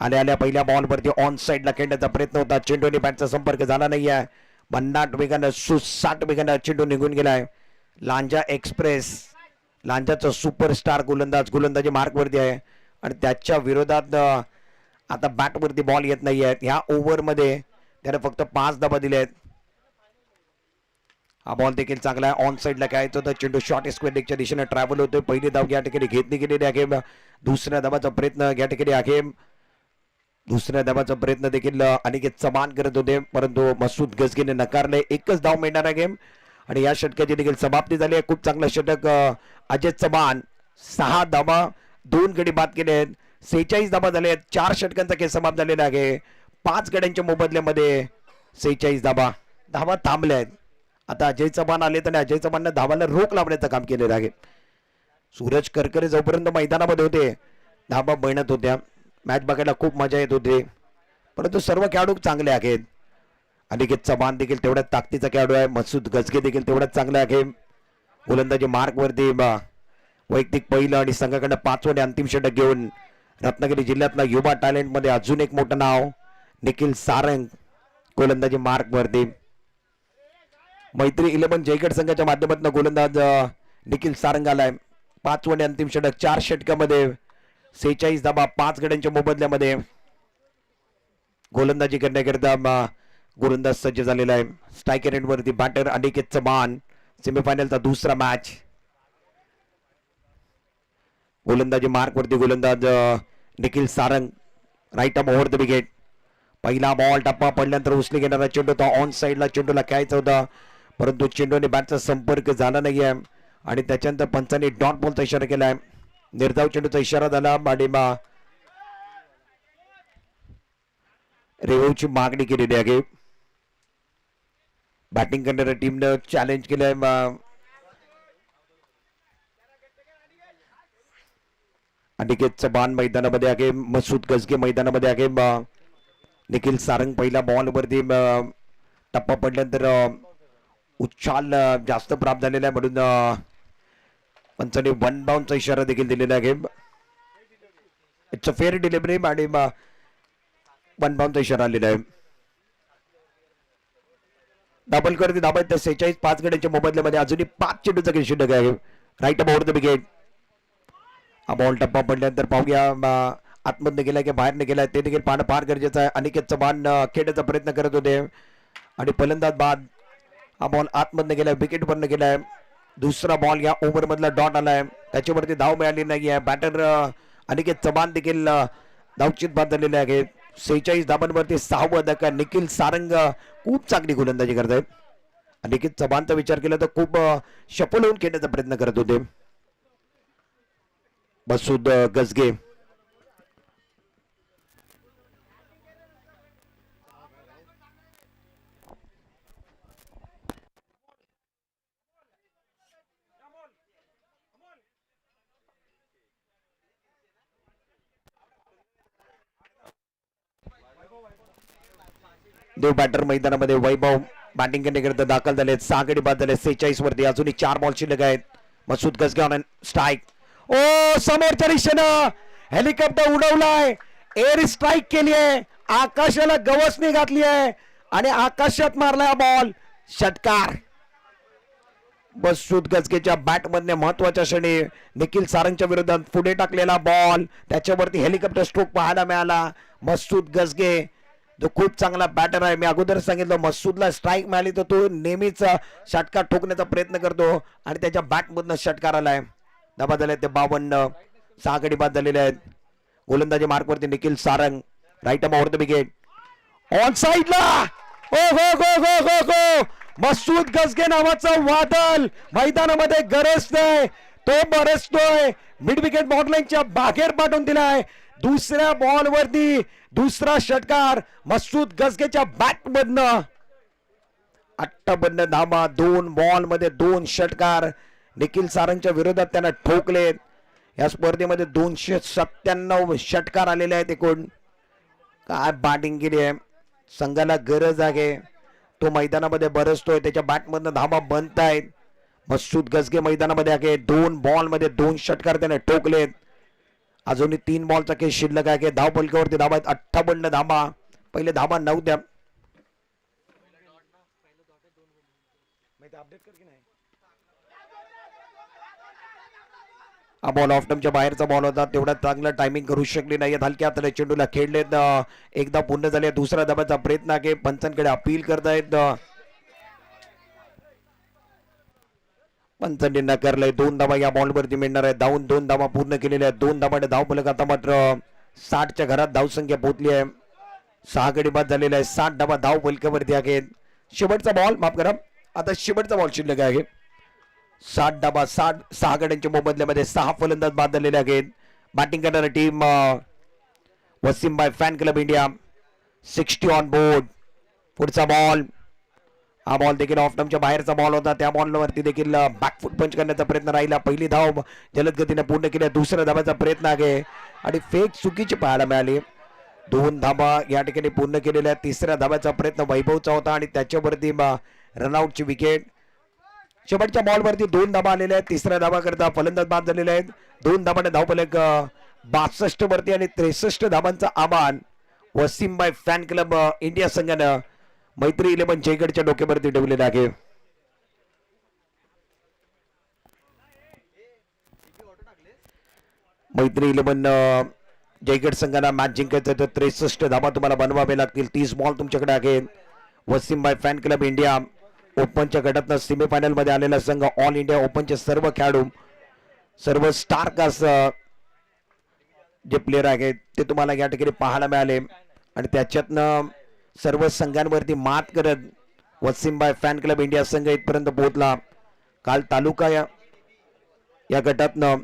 आल्या पहिल्या बॉलवरती ऑन साइडला खेळण्याचा प्रयत्न होता. चेंडूने बॅटचा संपर्क झाला नाहीये. भन्नाट वेगानं सुसाट वेगानं चेंडू निघून गेलाय. लांजा एक्सप्रेस लांजाचा सुपरस्टार गोलंदाजी मार्कवरती आहे आणि त्याच्या विरोधात आता बॅटवरती बॉल येत नाहीये. ह्या ओव्हरमध्ये त्याने फक्त 5 धाबा दिले आहेत. हा बॉल देखील चांगला आहे. ऑन साइडला खेळायचं होतं. चेंडू शॉर्ट स्क्वेअर लेगच्या दिशेने ट्रॅव्हल होतोय. पहिली धाव या ठिकाणी घेतली गेलेली आहे. दुसऱ्या धाबाचा प्रयत्न या ठिकाणी आहे. दुसऱ्या धाबाचा प्रयत्न देखील अनिकेत चव्हाण करत होते परंतु मसूद गजगेने नकारले. एकच धाव मिळणार आहे गेम आणि या षटकाची देखील समाप्ती झाली आहे. खूप चांगलं षटक अजय चव्हाण. 6 धावा 2 गडी बाद केले आहेत. 46 धाबा झाले आहेत. 4 षटकांचा खेळ समाप्त झालेला आहे. 5 गड्यांच्या मोबदल्यामध्ये 46 धाबा. धाबा थांबल्या आहेत. आता अजय चव्हाण आले तर अजय चव्हाणने धावाला रोख लावण्याचं काम केलेलं आहे. सूरज करकरे जोपर्यंत मैदानामध्ये होते धाबा बनत होत्या. मॅच बघायला खूप मजा येत होती. परंतु सर्व खेळाडू चांगले आहेत. अनिकेत चव्हाण देखील तेवढ्याच ताकदीचा खेळाडू आहे. मसूद गजगे देखील तेवढ्याच चांगला आहे. गोलंदाजी मार्कवरती वैयक्तिक पहिलं आणि संघाकडनं 5वे अंतिम षटक घेऊन रत्नागिरी जिल्ह्यातला युवा टॅलेंट मध्ये अजून एक मोठं नाव निखिल सारंग गोलंदाजी मार्कवरती. मैत्री 11 जयगड संघाच्या माध्यमातून गोलंदाज निखिल सारंग आलाय. 5वे अंतिम षटक 4 षटकामध्ये 46 धाबा 5 गड्यांच्या मोबदल्यामध्ये गोलंदाजी करण्याकरिता गोलंदाज सज्ज झालेला आहे. स्ट्रायकर एंड वरती बॅटर अनिकेत चव्हाण. सेमीफायनलचा दुसरा मॅच. गोलंदाजी मार्क वरती गोलंदाज Nikhil Sarang. Right arm over the wicket. पहिला बॉल टप्पा पडल्यानंतर उचली घेणारा चेंडू तो ऑन साइडला चेंडूला खेळायचा होता परंतु चेंडूने बॅटचा संपर्क झाला नाहीये आणि त्याच्यानंतर पंचांनी डॉट बॉलचा इशारा केलाय. निर्धाव चेंडूचा इशारा झाला आणि रेवची मागणी केलेली आहे. बॅटिंग करणाऱ्या टीमनं चॅलेंज केलंय. अनिकेत चव्हाण मैदानामध्ये आहे. मसूद गजगे मैदानामध्ये आहे. निखिल सारंग पहिल्या बॉल वरती टप्पा पडल्यानंतर उच्छाल जास्त प्राप्त झालेला आहे म्हणून पंचांनी 1 बाउंडचा इशारा देखील दिलेला आहे. इट्स अ फेअर डिलिव्हरी आणि 1 बाउंडचा इशारा आलेला आहे. डबल करते धाबा 46 5 गड्यांच्या मोबदल्यामध्ये अजूनही 5 चेंडूचा खेळ शिल्लक आहे. Right over the wicket. हा बॉल टप्पा पडल्यानंतर पाहूया आतमधनं गेलाय की बाहेरने गेलाय ते देखील पाहणं फार गरजेचं आहे. अनिकेत चव्हाण खेळण्याचा प्रयत्न करत होते आणि फलंदाज बाद. हा बॉल आतमधनं गेलाय विकेट वरनं गेलाय. दुसरा बॉल या ओव्हर मधला डॉट आलाय त्याच्यावरती धाव मिळाली नाही आहे. बॅटर अनिकेत चव्हाण देखील धावचित बाद झालेले आहेत. 46 धाबांवरती 6वा धक्का. निखिल सारंग खूप चांगली गोलंदाजी करत आहेत. अनिकेत चव्हाणचा विचार केला तर खूप सफल होऊन खेळण्याचा प्रयत्न करत होते. मसूद गजगे दोन बॅटर मैदानामध्ये. वैभव बॅटिंग करण्याकरिता दाखल झाले. 6 गडी बाद झाले 46 वरती. अजूनही 4 बॉल शिल्लक आहेत. मसूद गजगे ऑन स्ट्राईक. ओ समोरच्या दिशेनं हेलिकॉप्टर उडवलाय. एअर स्ट्राईक केली आहे. आकाशाला गवसणी घातली आहे आणि आकाशात मारलाय बॉल. षटकार. मसूद गजगेच्या बॅट मधने महत्वाच्या क्षणी निखिल सारंगच्या विरोधात पुढे टाकलेला बॉल त्याच्यावरती हेलिकॉप्टर स्ट्रोक पाहायला मिळाला. मसूद गजगे जो खूप चांगला बॅटर आहे. मी अगोदर सांगितलं मसूदला स्ट्राईक मिळाली तर तो नेहमीच षटकार ठोकण्याचा प्रयत्न करतो आणि त्याच्या बॅट मधनं षटकार आलाय. धाबा झाले ते 52. 6 गडी बाद झालेले आहेत. गोलंदाजी मार्कवरती Nikhil Sarang. Right arm over the wicket. On साइडला. ओ गो गो गो गो गो. मसूद गजगे नावाचा वादळ मैदानामध्ये गरजतोय. तो बरसतोय. मिड विकेट बॉर्डलाईनच्या बाहेर पाठवून दिलाय. दुसऱ्या बॉल वरती दुसरा षटकार मसूद गजगेच्या बॅट मधनं. 58 धावा 2 बॉल मध्ये 2 षटकार निखिल सारंगच्या विरोधात त्यांना ठोकलेत. या स्पर्धेमध्ये 297 षटकार आलेले आहेत एकूण. काय बॅटिंग केली आहे. संघाला गरज आहे. तो मैदानामध्ये बरसतोय. त्याच्या बॅट मधनं धावा बनतायत. मसूद गजगे मैदानामध्ये आहे. 2 बॉल मध्ये 2 षटकार त्याने ठोकलेत. अजूनही 3 बॉलचा खेळ शिल्लक आहे. धाव फलकावरती धावा आहेत 58 धावा. पहिले धावा 9 द्या. हा बॉल ऑफ टर्मच्या बाहेरचा बॉल होता. तेवढा चांगला टायमिंग करू शकले नाही. हलक्या हाताने चेंडूला खेळलेत. एकदा पूर्ण झाले. दुसऱ्या धाबाचा प्रयत्न आहे. पंचांकडे अपील करतायत. पंचांनी नकारलंय. 2 धावा या बॉल वरती मिळणार आहे. 2 धावा पूर्ण केलेल्या आहेत. 2 धावाने धाव फलक आता मात्र 60च्या घरात धावसंख्या पोहोचली आहे. 6 गडी बाद झालेला आहे. 60 धावा धाव फलकावरती आहेत. शेवटचा बॉल माफ करा. आता शेवटचा बॉल शिल्लक आहे. 60 धावा 6 गड्यांच्या मोबदल्यामध्ये 6 फलंदाज बाद झालेले आहेत. बॅटिंग करणारी team Wasimbhai fan club India 60 on board. पुढचा बॉल, हा बॉल देखील ऑफ टर्मच्या बाहेरचा बॉल होता. त्या बॉलवरती देखील बॅकफुट पंच करण्याचा प्रयत्न राहिला. पहिली धाव जलद गतीने पूर्ण केली. दुसऱ्या धावाचा प्रयत्न आहे आणि फेक चुकीची पाहायला मिळाली. 2 धावा या ठिकाणी पूर्ण केलेल्या. तिसऱ्या धावाचा प्रयत्न वैभवचा होता आणि त्याच्यावरती रनआउटची विकेट. शेवटच्या बॉलवरती 2 धावा आलेल्या आहेत. तिसऱ्या धावा करता फलंदाज बाद झालेले आहेत. 2 धावाने धावफलक 62 वरती आणि 63 धावांचं आव्हान वसीमबाई फॅन क्लब इंडिया संघानं मैत्री 11 जयगडच्या डोक्यावरती ठेवलेलं आहे. मैत्री 11 जयगड संघाला मॅच जिंकायचं तर 63 धावा तुम्हाला बनवावे लागतील. 30 बॉल तुमच्याकडे आहेत. वसीमबाई फॅन क्लब इंडिया ओपनच्या गटातनं सेमीफायनल मध्ये आलेला संघ. ऑल इंडिया ओपनचे सर्व खेळाडू, सर्व स्टार कास्ट जे प्लेयर आहेत ते तुम्हाला या ठिकाणी पाहायला मिळाले आणि त्याच्यातनं सर्व संघांवरती मात करत वसीमबाई फॅन क्लब इंडिया संघ इथपर्यंत पोहोचला. काल तालुका या गटातनं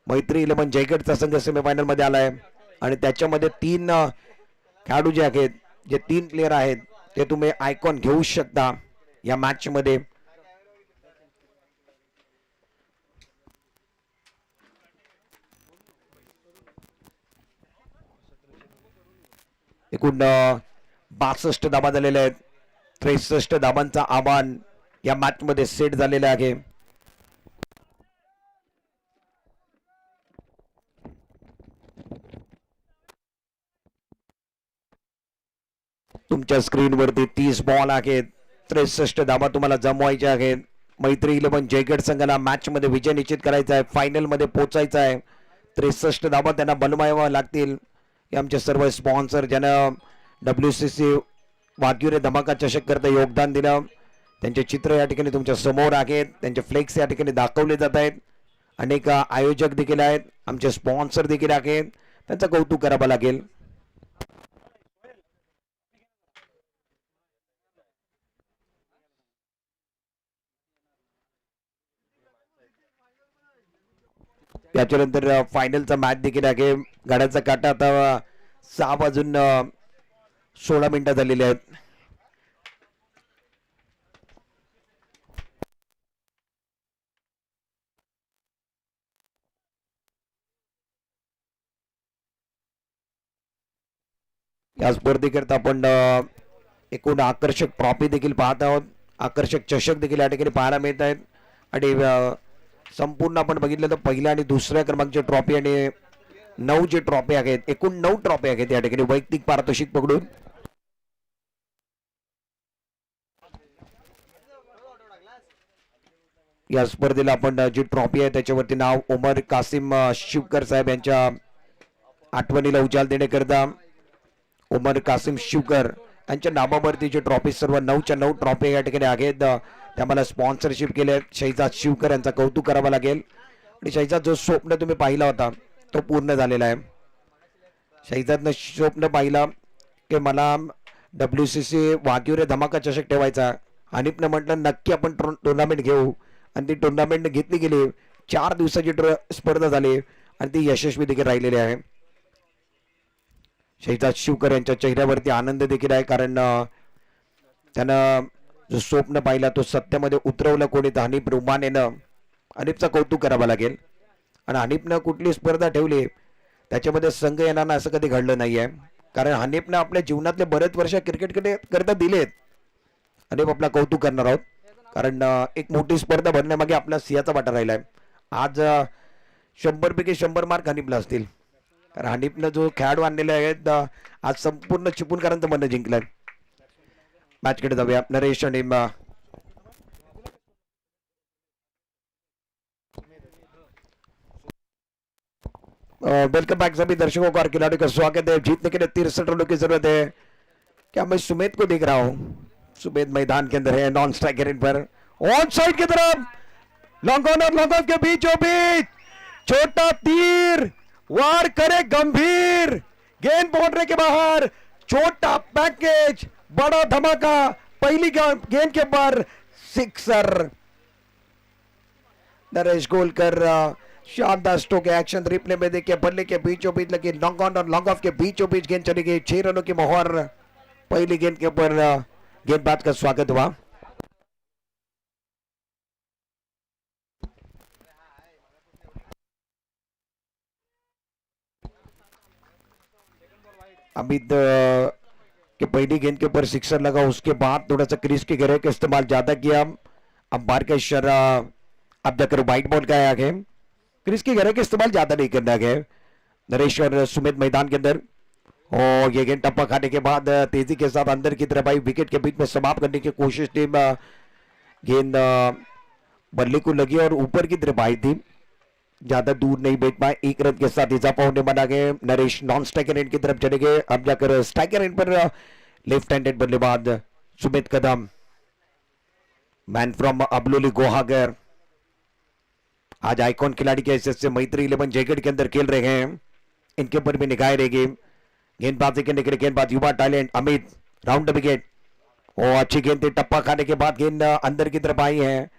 मैत्री 11 जयगडचा संघ सेमीफायनल मध्ये आलाय आणि त्याच्यामध्ये 3 खेळाडू जे आहेत, जे 3 प्लेयर आहेत ते तुम्ही आयकॉन घेऊ शकता या मॅच मध्ये. एकूण 62 धावा झालेल्या आहेत. 63 धावांचा आव्हान या मॅच मध्ये सेट झालेला आहे. तुमच्या स्क्रीनवरती 30 बॉल आहेत. 63 धावा तुम्हाला जमवायच्या आहेत. मैत्री 11 जयगड संघाला मॅच मध्ये विजय निश्चित करायचा आहे. फायनल मध्ये पोहोचायचं आहे. 63 धावा त्यांना बनवाव्या लागतील. हे आमचे सर्व स्पॉन्सर ज्यांना WCC वाग्युरे धमाका चषक करता योगदान दिलं, त्यांचे चित्र या ठिकाणी तुमच्या समोर आहेत. त्यांचे फ्लेक्स या ठिकाणी दाखवले जात आहेत. अनेक आयोजक देखील आहेत, आमचे स्पॉन्सर देखील आहेत. त्यांचं कौतुक करावं लागेल. त्याच्यानंतर फायनलचा मॅच देखील आहे. गाड्याचा काटा आता 6 वाजून 16 मिनिटं झालेली आहेत. या स्पर्धेकरता आपण एकूण आकर्षक ट्रॉफी देखील पाहत आहोत. आकर्षक चषक देखील या ठिकाणी पाहायला मिळत आहेत आणि संपूर्ण आपण बघितलं तर पहिल्या आणि दुसऱ्या क्रमांकाची ट्रॉफी आणि 9 जे ट्रॉफी आहेत, एकूण 9 ट्रॉफी आहेत या ठिकाणी वैयक्तिक पारितोषिक पकडून. या स्पर्धेला आपण जी ट्रॉफी आहे त्याच्यावरती नाव उमर कासिम शिवकर साहेब यांच्या आठवणीला उजाल देण्याकरता उमर कासिम शिवकर यांच्या नावावरती जी ट्रॉफी सर्व 9च्या 9 ट्रॉफी या ठिकाणी आहेत. त्याला स्पॉन्सरशिप केले शहजाद शिवकर यांचा कौतुक करावं लागेल. आणि शहजाद जो स्वप्न तुम्ही पाहिला होता तो पूर्ण झालेला आहे. शहजादनं स्वप्न पाहिला की मला WCC वाग्युरे धमाका चषक ठेवायचा. हनीफनं म्हटलं नक्की आपण टुर्नामेंट घेऊ आणि ती टुर्नामेंट घेतली गेली. 4 दिवसाची स्पर्धा झाली आणि ती यशस्वी देखील राहिलेली आहे. शहजाद शिवकर यांच्या चेहऱ्यावरती आनंद देखील आहे कारण त्यानं जो स्वप्न पाहिला तो सत्यामध्ये उतरवलं कोणी तर हनीफ रुमानेनं. हनीफचं कौतुक करावं लागेल. आणि हनीफनं कुठली स्पर्धा ठेवली त्याच्यामध्ये संघ येणार असं कधी घडलं नाहीये कारण हनीफनं आपल्या जीवनातले बरेच वर्ष क्रिकेटकडे करता दिलेत. हनीफ आपला कौतुक करणार आहोत कारण एक मोठी स्पर्धा भरण्यामागे आपला सिंहाचा वाटा राहिलाय. आज 100 पैकी 100 मार्क हनीफला असतील कारण हनीफनं जो खेळाडू आणलेले आहेत आज संपूर्ण चिपळूणकरांचं मन जिंकलंय. मॅचकडे जाऊया. नरेश आणि वेलकम बैक सभी दर्शकों का और खिलाड़ियों का स्वागत है. जीतने के लिए 63 रनों की जरूरत है. क्या मैं सुमेध को देख रहा हूं? सुमेध मैदान के अंदर है, non striker in per on side की तरफ लॉन्ग ऑन और लॉन्ग ऑफ के बीचों बीच छोटा तीर वार करे गंभीर. गेंद बाउंड्री के बाहर. छोटा पैकेज बड़ा धमाका. पहली गेंद के ऊपर सिक्सर. नरेश गोलकर शानदार स्ट्रोक एक्शन रिप्ले में देखिए बल्ले के बीचों बीच लगी लॉन्ग ऑन और लॉन्ग ऑफ के बीचों बीच गेंद चली गई 6 रनों की मोहर पहली गेंद के ऊपर गेंदबाज का स्वागत हुआ। अमित के पहली गेंद के ऊपर सिक्सर लगा उसके बाद थोड़ा सा क्रीज के घेरे का इस्तेमाल ज्यादा किया। अंपायर का इशारा अब जाकर व्हाइट बॉल का आया है। क्रीज के घेरे का इस्तेमाल ज्यादा नहीं करना है। नरेश और सुमित मैदान के अंदर और ये गेंद टप्पा खाने के बाद तेजी के साथ अंदर की तरफ आई विकेट के बीच में समाप्त करने की कोशिश टीम गेंद बल्ले को लगी और ऊपर की तरफ आई थी ज्यादा दूर नहीं बैठ पाए। 1 रन के साथ इजाफा होने बना गए। नरेश नॉन स्ट्राइकर एंड की तरफ चले गए। अब जाकर स्ट्राइकर एंड पर लेफ्ट हैंडेड बल्लेबाज सुमित कदम मैन फ्रॉम अबलोली गुहागर आज आइकॉन खिलाड़ी के हैसियत से मैत्री 11 जयगढ़ के अंदर खेल रहे हैं। इनके ऊपर भी निगाहें रहेगी। गेंदबाजी करने के लिए गेंदबाज युवा talent Amit round the wicket और अच्छी गेंद थी टप्पा खाने के बाद गेंद अंदर की तरफ आई है।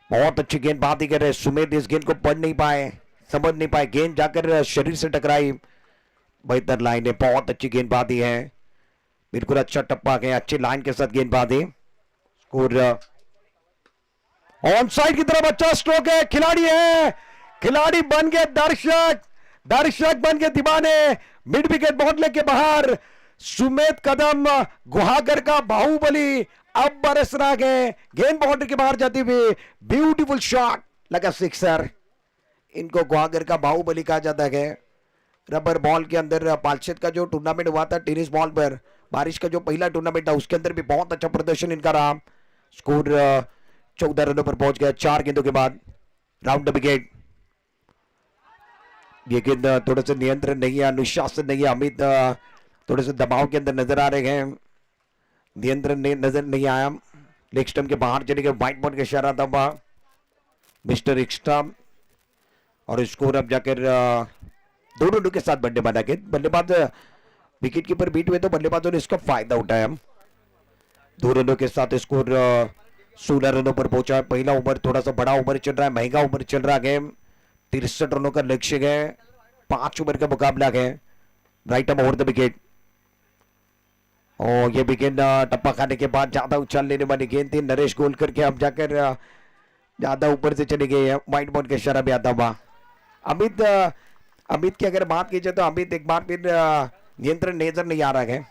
बहुत अच्छी गेंदबाजी कर रहे सुमित इस गेंद को पढ़ नहीं पाए समझ नहीं पाए गेंद जाकर शरीर से टकराई। बेहतर लाइन है बहुत अच्छी गेंदबाजी है बिल्कुल अच्छा टप्पा गया अच्छी लाइन के साथ गेंदबाजी स्कोर ऑन साइड की तरफ अच्छा स्ट्रोक है। खिलाड़ी बन गए दर्शक बन गए दीवाने। मिड विकेट बहुत लेके बाहर सुमित कदम गुहागर का बाहुबली अब बरस रहा है। गेंद बाउंड्री के बाहर जाती हुई ब्यूटीफुल शॉट लगा सिक्सर। इनको गुहागर का बाहुबली कहा जाता है। रबर बॉल के अंदर पालशेत का जो टूर्नामेंट हुआ था टेनिस बॉल पर बारिश का जो पहला टूर्नामेंट था उसके अंदर भी बहुत अच्छा प्रदर्शन इनका रहा। स्कोर 14 रनों पर पहुंच गया 4 गेंदों के बाद राउंड द विकेट। ये गेंद थोड़ा सा नियंत्रण नहीं है अनुशासन नहीं है। अमित थोड़े से दबाव के अंदर नजर आ रहे हैं नियंत्रण नजर नहीं आया। लेग स्टंप के बाहर चले गए व्हाइट बॉल का इशारा था मिस्टर एक्स्ट्रा और स्कोर अब जाकर 2 रनों के साथ बल्ले बना के बल्लेबाज विकेट कीपर बीट हुए तो बल्लेबाजों ने इसका फायदा उठाया। 2 रनों के साथ स्कोर 16 रनों पर पहुंचा। पहला ओवर थोड़ा सा बड़ा ओवर चल रहा है महंगा ओवर चल रहा है। 63 रनों का लक्ष्य है 5 ओवर का मुकाबला है। Right up over the wicket और ये विकेट टप्पा खाने के बाद ज्यादा उछाल लेने वाली गेंद थी। नरेश गोल करके अब जाकर ज्यादा ऊपर से चले गए हैं व्हाइट बॉल का इशारा भी आता हुआ। अमित की अगर बात की जाए तो अमित एक बार फिर नियंत्रण नजर नहीं आ रहा है।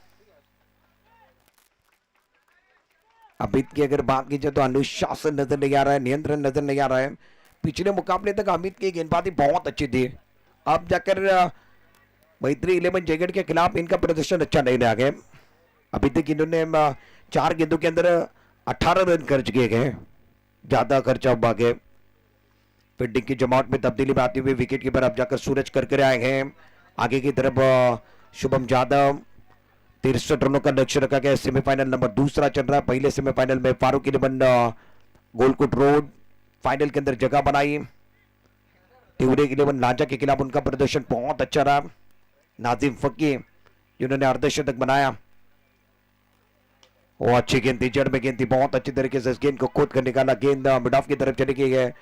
अमित की अगर बात की जाए तो अनुशासन नजर नहीं आ रहा है नियंत्रण नजर नहीं आ रहा है। पिछले मुकाबले तक अमित की गेंदबाजी बहुत अच्छी थी। अब जाकर मैत्री 11 जयगढ़ के खिलाफ इनका प्रदर्शन अच्छा नहीं रहा है। अभी तक इन्होंने 4 गेंदों के अंदर 18 रन खर्च किए गए ज्यादा खर्चा हुआ है। फील्डिंग की जमावट में तब्दीली में आते हुए विकेट कीपर अब जाकर सूरज करके आए हैं। आगे की तरफ शुभम यादव 63 रनों का लक्ष्य रखा गया। सेमीफाइनल नंबर 2 चल रहा है। पहले सेमीफाइनल में फारूक इलेवन गोलकुट रोड फाइनल के अंदर जगह बनाई। तिवरे इलेवन लांजा के खिलाफ उनका प्रदर्शन बहुत अच्छा रहा। नाजिम फकी जिन्होंने अर्धशतक बनाया वो अच्छी गेंद थी जड़ में गेंद थी बहुत अच्छी तरीके से इस गेंद को खोद कर निकाला। गेंद मिड ऑफ की तरफ चली गई है।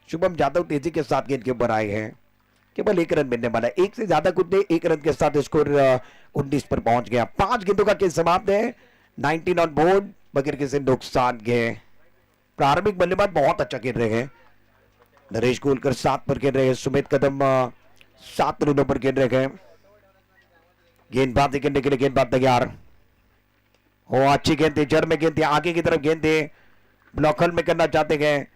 शुभम यादव तेजी के साथ गेंद के ऊपर आए हैं। केवल 1 रन मिलने वाला है 1 से ज्यादा कुछ नहीं। 1 रन के साथ स्कोर 19 पर पहुंच गया। 5 गेंदों का खेल समाप्त है 19 ऑन बोर्ड बगैर किसी नुकसान के। प्रारंभिक बल्लेबाज बहुत अच्छा खेल रहे हैं। नरेश गोलकर 7 पर खेल रहे हैं। सुमित कदम 7 रनों पर खेल रहे हैं। गेंदबाजी करने के लिए गेंदबाज तैयार हो। अच्छी गेंद थी जड़ में गेंद थी आगे की तरफ गेंद थी ब्लॉकल में करना चाहते हैं।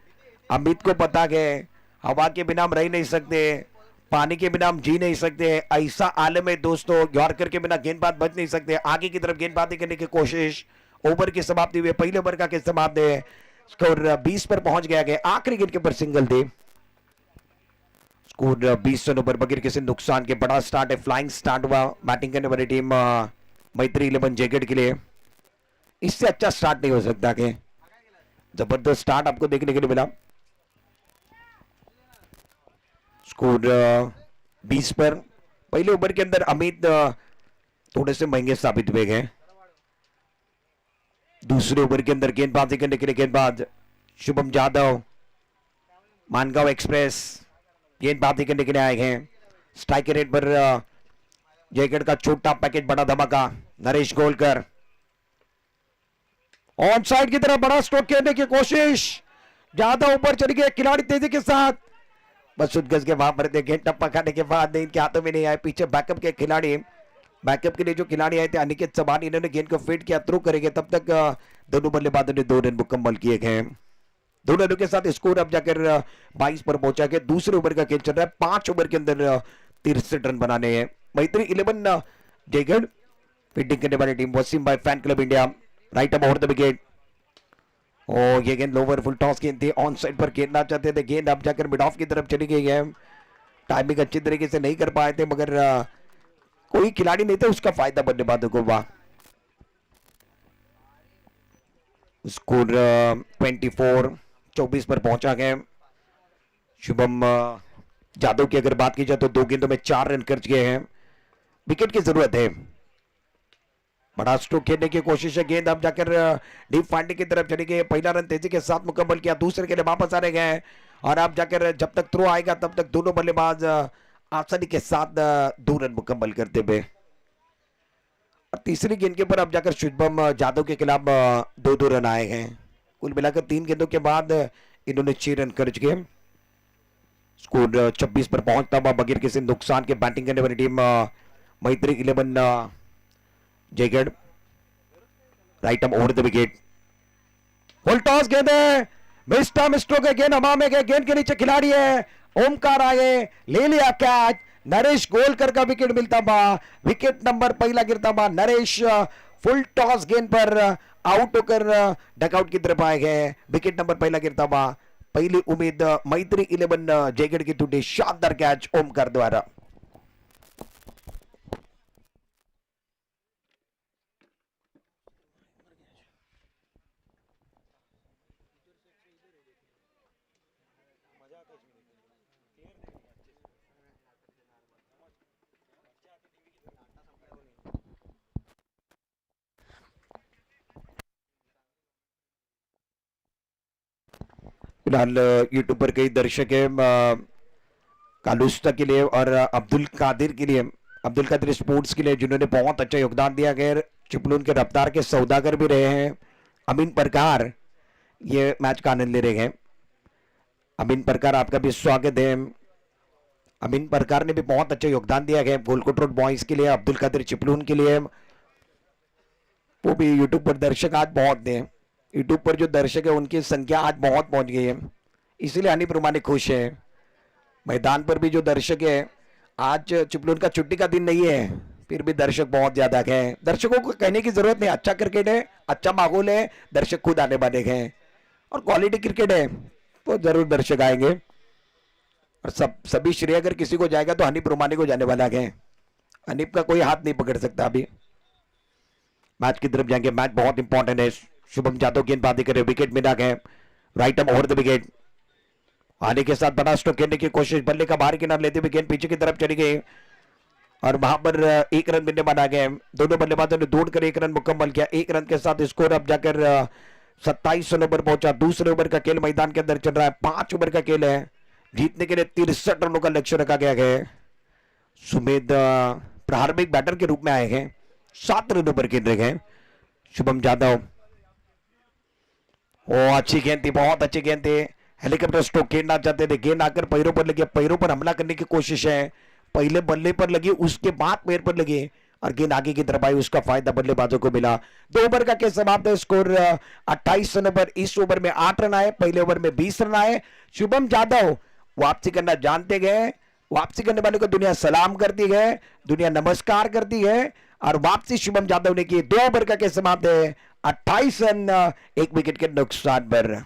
अमित को पता है हवा के बिना हम रह नहीं सकते पानी के बिना हम जी नहीं सकते। ऐसा आलम है दोस्तों यॉर्कर के बिना गेंदबाज बच नहीं सकते। आगे की तरफ गेंदबाजी करने की कोशिश ओवर की समाप्ति हुई पहले ओवर का खेल समाप्त है। स्कोर 20 पर पहुंच गया है। आखिरी गेंद के ऊपर सिंगल थे। स्कोर 20 रनों पर बगैर किसी नुकसान के बड़ा स्टार्ट है। फ्लाइंग स्टार्ट हुआ बैटिंग करने वाली टीम मैत्री 11 जयगढ़ के लिए। इससे अच्छा स्टार्ट नहीं हो सकता कि जबरदस्त स्टार्ट आपको देखने के लिए मिला। स्कोर 20 पर पहले ओवर के अंदर अमित थोड़े से महंगे साबित हुए गए। दूसरे ओवर के अंदर गेंदबाजी करने के लिए गेंदबाज शुभम यादव मानगांव एक्सप्रेस गेंदबाजी करने के लिए आए हैं। स्ट्राइक रेट पर जयगढ़ का छोटा पैकेज, बड़ा धमाका। नरेश गोलकर ऑन साइड की तरफ बड़ा स्ट्रोक खेलने की कोशिश, ज्यादा ऊपर चढ़ गए खिलाड़ी तेजी के साथ, बस गज के वहां पर देखें टप्पा खाने के बाद इनके हाथों में नहीं आए। पीछे बैकअप के खिलाड़ी, बैकअप के लिए जो खिलाड़ी आए थे अनिकेत चौहान, इन्होंने गेंद को फीड किया, थ्रू करेंगे। तब तक दोनों बल्लेबाजों ने 2 रन मुकम्मल किए गए। 2 रनों के साथ स्कोर अब जाकर 22 पर पहुंचा गया। दूसरे ओवर का खेल चल रहा है, 5 ओवर के अंदर 63 रन बनाने हैं। मैत्री 11 जयगढ़, फील्डिंग करने वाली team Wasim bhai fan club India, right up over the wicket. ओ ये गेंद लोवर फुल टॉस गेंद थी, ऑन साइड पर खेलना चाहते थे, गेंद अब जाकर मिड ऑफ की तरफ चली गई है। टाइमिंग अच्छी तरीके से नहीं कर पाए थे, मगर कोई खिलाड़ी नहीं था, उसका फायदा बल्लेबाजों को हुआ। स्कोर 24 पर पहुंचा गया। शुभम जादव की अगर बात की जाए तो 2 गेंदों में 4 रन खर्च गए हैं। विकेट की जरूरत है, बड़ा स्ट्रोक खेलने की कोशिश है। गेंद अब जाकर डीप फाइंडिंग की तरफ चली गई। पहला रन तेजी के साथ मुकम्मल किया, दूसरे के लिए वापस आ रहे गए और अब जाकर जब तक थ्रो आएगा तब तक दोनों बल्लेबाज आसानी के साथ 2 रन मुकम्मल करते हुए। और तीसरी गेंद के ऊपर अब जाकर शुभम जादव के खिलाफ 2-2 रन आए हैं। कुल मिलाकर 3 गेंदों के बाद इन्होंने 6 रन खर्च किए। स्कोर 26 पर पहुंचता हुआ बगैर किसी नुकसान के बैटिंग करने वाली टीम मैत्री 11 Jaigarh, right up over the wicket. Full toss गेंद है, मिस्टर मिस्ट्रो के गेंद हवा में गए, गेंद के नीचे खिलाड़ी है ओमकार आए, ले लिया कैच। नरेश गोलकर का विकेट मिलता हुआ, विकेट नंबर पहला गिरता हुआ। नरेश फुल टॉस गेंद पर आउट होकर डकआउट की तरफ आए गए, विकेट नंबर पहला गिरता हुआ। पहली उम्मीद मैत्री 11 जयगढ़ की टूटी, शानदार कैच ओमकार द्वारा। फिलहाल यूट्यूब पर कई दर्शक है कालुस्ता के लिए और अब्दुल कादिर के लिए, अब्दुल कादिर स्पोर्ट्स के लिए, जिन्होंने बहुत अच्छा योगदान दिया गया। चिपलून के रफ्तार के सौदागर भी रहे हैं। अमीन प्रकार ये मैच का आनंद ले रहे हैं। अमीन प्रकार आपका भी स्वागत है। अमीन प्रकार ने भी बहुत अच्छा योगदान दिया गया गोलकोट रोड बॉयज के लिए, अब्दुल कादिर चिपलून के लिए। वो भी यूट्यूब पर दर्शक आज बहुत हैं, यूट्यूब पर जो दर्शक है उनकी संख्या आज बहुत पहुंच गई है, इसीलिए अनिल प्रमाणिक खुश है। मैदान पर भी जो दर्शक है, आज चिपलून का छुट्टी का दिन नहीं है, फिर भी दर्शक बहुत ज्यादा हैं। दर्शकों को कहने की जरूरत नहीं, अच्छा क्रिकेट है, अच्छा माहौल है, दर्शक खुद आने वाले हैं और क्वालिटी क्रिकेट है तो जरूर दर्शक आएंगे। और सभी श्रेय अगर किसी को जाएगा तो हनीफ प्रमाणिक को जाने वाला है। हनीफ का कोई हाथ नहीं पकड़ सकता। अभी मैच की तरफ जाएंगे, मैच बहुत इंपॉर्टेंट है। शुभम जादव गेंदबाजी करे, विकेट मिला गया, right up over the wicket. आने के साथ बड़ा स्ट्रोक खेलने की कोशिश, बल्ले का बाहर किनार लेते हुए गेंद पीछे की तरफ चली गई और वहां पर 1 रन मिलने बना गए। दोनों बल्लेबाजों ने दौड़कर 1 रन मुकम्मल किया। 1 रन के साथ स्कोर अब जाकर 27 रनों पर पहुंचा। दूसरे ओवर का खेल मैदान के अंदर चल रहा है, 5 ओवर का खेल है। जीतने के लिए 63 रनों का लक्ष्य रखा गया है। सुमेध प्रारंभिक बैटर के रूप में आए हैं, 7 रनों पर खेल रहे हैं। शुभम जादव, ओ अच्छी गेंद थी, बहुत अच्छी गेंद थी। हेलीकॉप्टर स्ट्रोक खेलना चाहते थे, गेंद आकर पैरों पर लगी, पैरों पर हमला करने की कोशिश है। पहले बल्ले पर लगी, उसके बाद पैर पर लगी और गेंद आगे की तरफ आई, उसका फायदा बल्लेबाजों को मिला। 2 ओवर का खेल समाप्त है, स्कोर 28 रनों पर। इस ओवर में 8 रन आए, पहले ओवर में 20 रन आए। शुभम जादव वापसी करना जानते गए, वापसी करने वाले को दुनिया सलाम करती है, दुनिया नमस्कार करती है और वापसी शुभम जादव ने की। 2 ओवर का खेल समाप्त है, 28 रन 1 विकेट के नुकसान पर।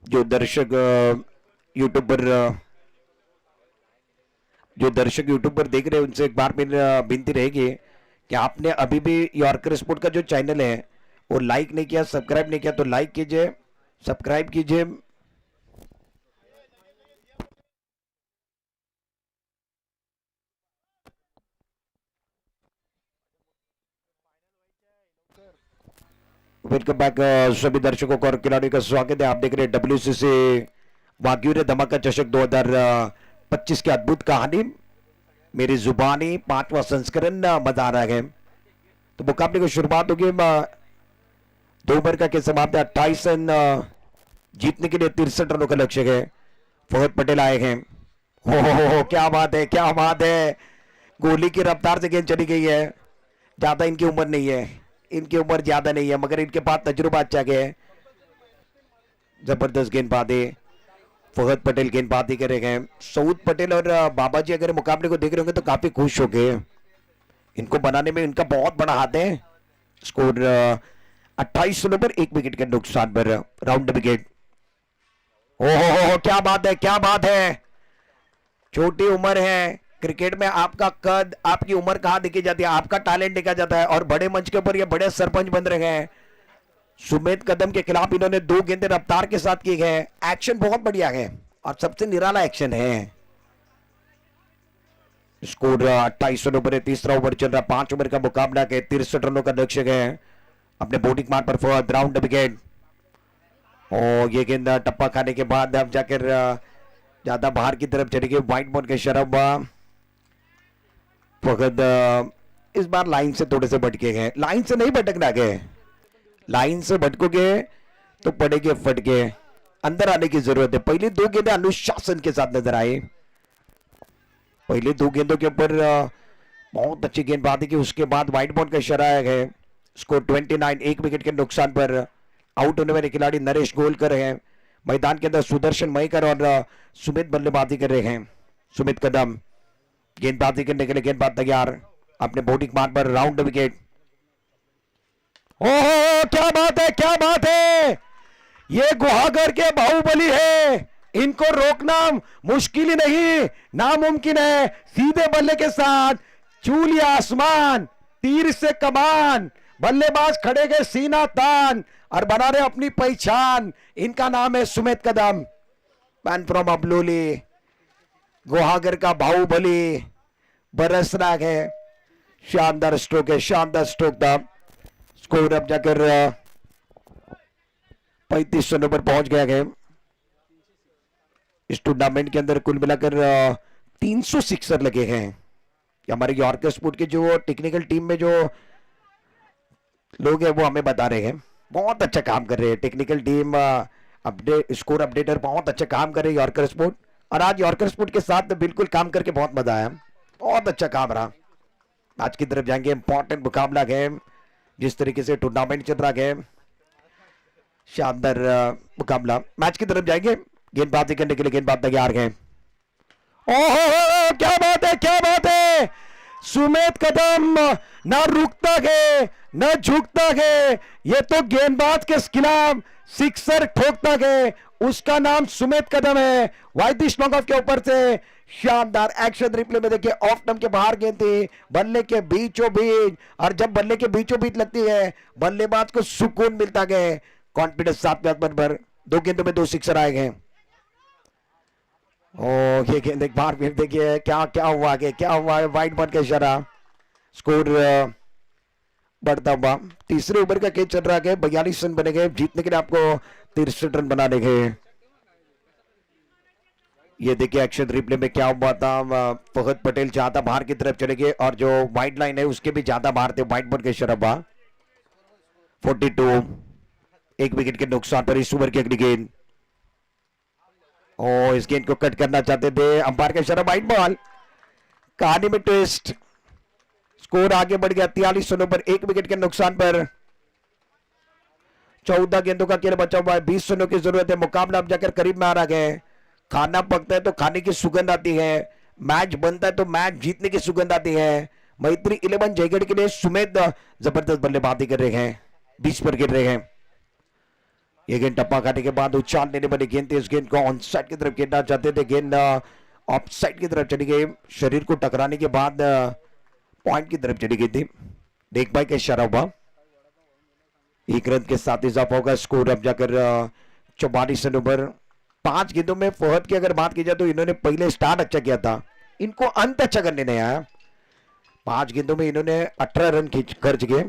जो दर्शक यूट्यूब पर देख रहे हैं उनसे एक बार मेरी विनती रहेगी कि आपने अभी भी यॉर्कर स्पोर्ट का जो चैनल है वो लाइक नहीं किया, सब्सक्राइब नहीं किया तो लाइक कीजिए, सब्सक्राइब कीजिए। वेलकम बैक सभी दर्शकों को और खिलाड़ियों का स्वागत है। आप देख रहे हैं WCC वाग्युरे धमाका चषक 2025 की अद्भुत कहानी मेरी जुबानी 5वां संस्करण मजा आ रहा है। तो मुकाबले की शुरुआत होगी 2 ओवर का खेल समाप्त है। 28 रन जीतने के लिए 63 रनों का लक्ष्य है। फहद पटेल आए हैं। हो क्या बात है, क्या बात है। गोली की रफ्तार से गेंद चली गई है। ज्यादा इनकी उम्र नहीं है, इनकी उम्र ज्यादा नहीं है, मगर इनके पास तजुर्बा अच्छा है। जबरदस्त गेंदबाजी फहद पटेल गेंदबाजी कर रहे हैं। सऊद पटेल और बाबा जी अगर मुकाबले को देख रहे होंगे तो काफी खुश हो गए। इनको बनाने में इनका बहुत बड़ा हाथ है। स्कोर 28 रनों पर 1 विकेट के नुकसान पर राउंड विकेट। ओहो क्या बात है, क्या बात है। छोटी उम्र है, क्रिकेट में आपका कद आपकी उम्र कहां देखी जाती है, आपका टैलेंट देखा जाता है। और बड़े मंच के ऊपर ये बड़े सरपंच बन रहे हैं। सुमेध कदम के खिलाफ इन्होंने 2 गेंदें रफ्तार के साथ की है। एक्शन बहुत बढ़िया है और सबसे निराला एक्शन है। स्कोर 28 रनों पर 3रा ओवर चल रहा। 5 ओवर का मुकाबला है। 63 रनों का लक्ष्य है। अपने बॉलिंग मार्ग पर फहद राउंड विकेट। और ये गेंद टप्पा खाने के बाद अब जाकर ज्यादा बाहर की तरफ चली गई। व्हाइट बॉल के शरब फहद इस बार लाइन से थोड़े से भटके गए। लाइन से नहीं भटकना गए, लाइन से भटकोगे तो पड़ेगे फटके। अंदर आने की जरूरत है। पहली 2 गेंदें अनुशासन के साथ नजर आए। पहले 2 गेंदों के ऊपर बहुत अच्छी गेंदबाजी की। उसके बाद व्हाइट बॉल का इशारा है। स्कोर 29, 1 विकेट के नुकसान पर आउट होने वाले खिलाड़ी नरेश गोलकर हैं। मैदान के अंदर सुदर्शन मयकर और सुमित बल्लेबाजी कर रहे हैं। सुमित कदम गेंदबाजी करने के लिए गेंदबाज तैयार। अपने बॉलिंग मार्ग पर राउंड विकेट। ओहो क्या बात है, क्या बात है। ये गुहागर के बाहुबली है, इनको रोकना मुश्किल ही नहीं नामुमकिन है। सीधे बल्ले के साथ चूली आसमान, तीर से कमान, बल्लेबाज खड़े गए सीना तान और बना रहे अपनी पहचान। इनका नाम है सुमित कदम, मैन फ्रॉम अबलोली। गुहागर का बाहुबली बरस रहा है। शानदार स्ट्रोक है, शानदार स्ट्रोक था। स्कोर अब जाकर 35 रनों पर पहुंच गया है। इस टूर्नामेंट के अंदर कुल मिलाकर 300 सिक्सर लगे हैं। हमारे यॉर्कर स्पोर्ट के जो टेक्निकल टीम में जो लोग हैं वो हमें बता रहे हैं बहुत अच्छा काम कर रहे हैं। Technical team update score updater बहुत अच्छा काम कर रहे हैं यॉर्कर स्पोर्ट। और आज यॉर्कर स्पोर्ट के साथ बिल्कुल काम करके बहुत मजा आया, बहुत अच्छा काम रहा। आज की तरफ जाएंगे। इंपॉर्टेंट मुकाबला है, जिस तरीके से टूर्नामेंट चल रहा है, शानदार मुकाबला। मैच की तरफ जाएंगे। गेंदबाजी करने के लिए गेंदबाज तैयार है। ओहो क्या बात है, क्या बात है। सुमेध कदम ना रुकता है न झुकता है। ये तो गेंदबाज के खिलाफ सिक्सर ठोकता है। उसका नाम सुमेध कदम है। वाइड स्लॉन्ग ऑफ के ऊपर से शानदार एक्शन रिप्ले में देखिए। ऑफ स्टंप के बाहर गेंद थी, बल्ले के बीचों बीच। और जब बल्ले के बीचों बीच लगती है बल्लेबाज को सुकून मिलता है। कॉन्फिडेंस 7वें ओवर पर 2 गेंदों में 2 सिक्सर आए हैं। ओ ये गेंद एक बार फिर देखिए क्या क्या हुआ, क्या हुआ है। वाइड बॉल का इशारा। स्कोर बढ़ता हुआ। 3रे ओवर का खेल चल रहा है। 42 रन बनेंगे। जीतने के लिए आपको 63 रन बनाने के। ये देखिए एक्शन रिप्ले में क्या हुआ था। फहद पटेल ज्यादा बाहर की तरफ चले गए और जो वाइड लाइन है उसके भी ज्यादा बाहर थे। वाइड बॉल का इशारा हुआ। 42, 1 विकेट के नुकसान पर इस ओवर की अगली गेंद। और इस गेंद को कट करना चाहते थे। अंपायर का इशारा, वाइड बॉल। कहानी में ट्विस्ट। स्कोर आगे बढ़ गया 43 रनों पर 1 विकेट के नुकसान पर। 14 गेंदों का खेल बचा हुआ है। 20 रनों की जरूरत है। मुकाबला अब जाकर करीब में आ रहा है। खाना पकता है तो खाने की सुगंध आती है। मैच बनता है तो मैच जीतने की सुगंध आती है। मैत्री 11 जयगढ़ के लिए सुमेध जबरदस्त बल्लेबाजी कर रहे हैं। 20 पर गिर रहे हैं। ये गेंद टप्पा खाने के बाद उछाल लेने वाली गेंद थी। इस गेंद को ऑन साइड की तरफ खेलना चाहते थे। गेंद ऑफ साइड की तरफ चली गई। शरीर को टकराने के बाद पॉइंट की तरफ चली गई थी। देख भाई का इशारा हुआ। 1 रन के साथ इजाफा होगा। स्कोर अब जाकर 44 रनों पर। 5 गेंदों में फहद की अगर बात की जाए तो इन्होंने पहले स्टार्ट अच्छा किया था, इनको अंत अच्छा करने नहीं आया। 5 गेंदों में इन्होंने 18 रन खर्च किए।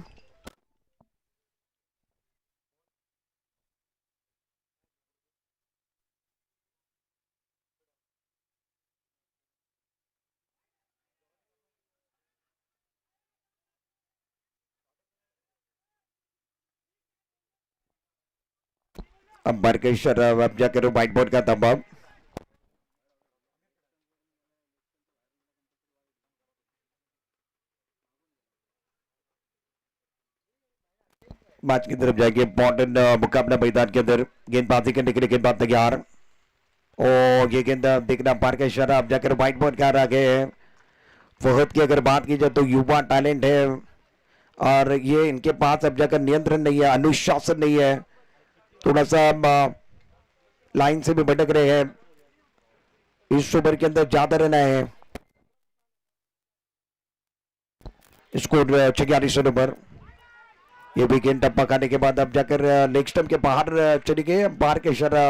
अंपायर के इशारा अब जाकर व्हाइट बोर्ड का दबाव। मैच की तरफ जाएगी इंपॉर्टेंट मुकाबला मैदान के अंदर गेंदबाजी करने के लिए गेंदबाज तैयार। और ये गेंद देखना अंपायर का इशारा अब जाकर व्हाइट बोर्ड का आगे है। फहद की अगर बात की जाए तो युवा टैलेंट है और ये इनके पास अब जाकर नियंत्रण नहीं है, अनुशासन नहीं है, थोड़ा सा लाइन से भी भटक रहे हैं। इस ओवर के अंदर ज्यादा रन आए हैं। स्कोर 46 रन पर। ये विकेट टप्पा खाने के बाद अब जाकर लेग स्टंप के बाहर चली गए। बाहर के इशारा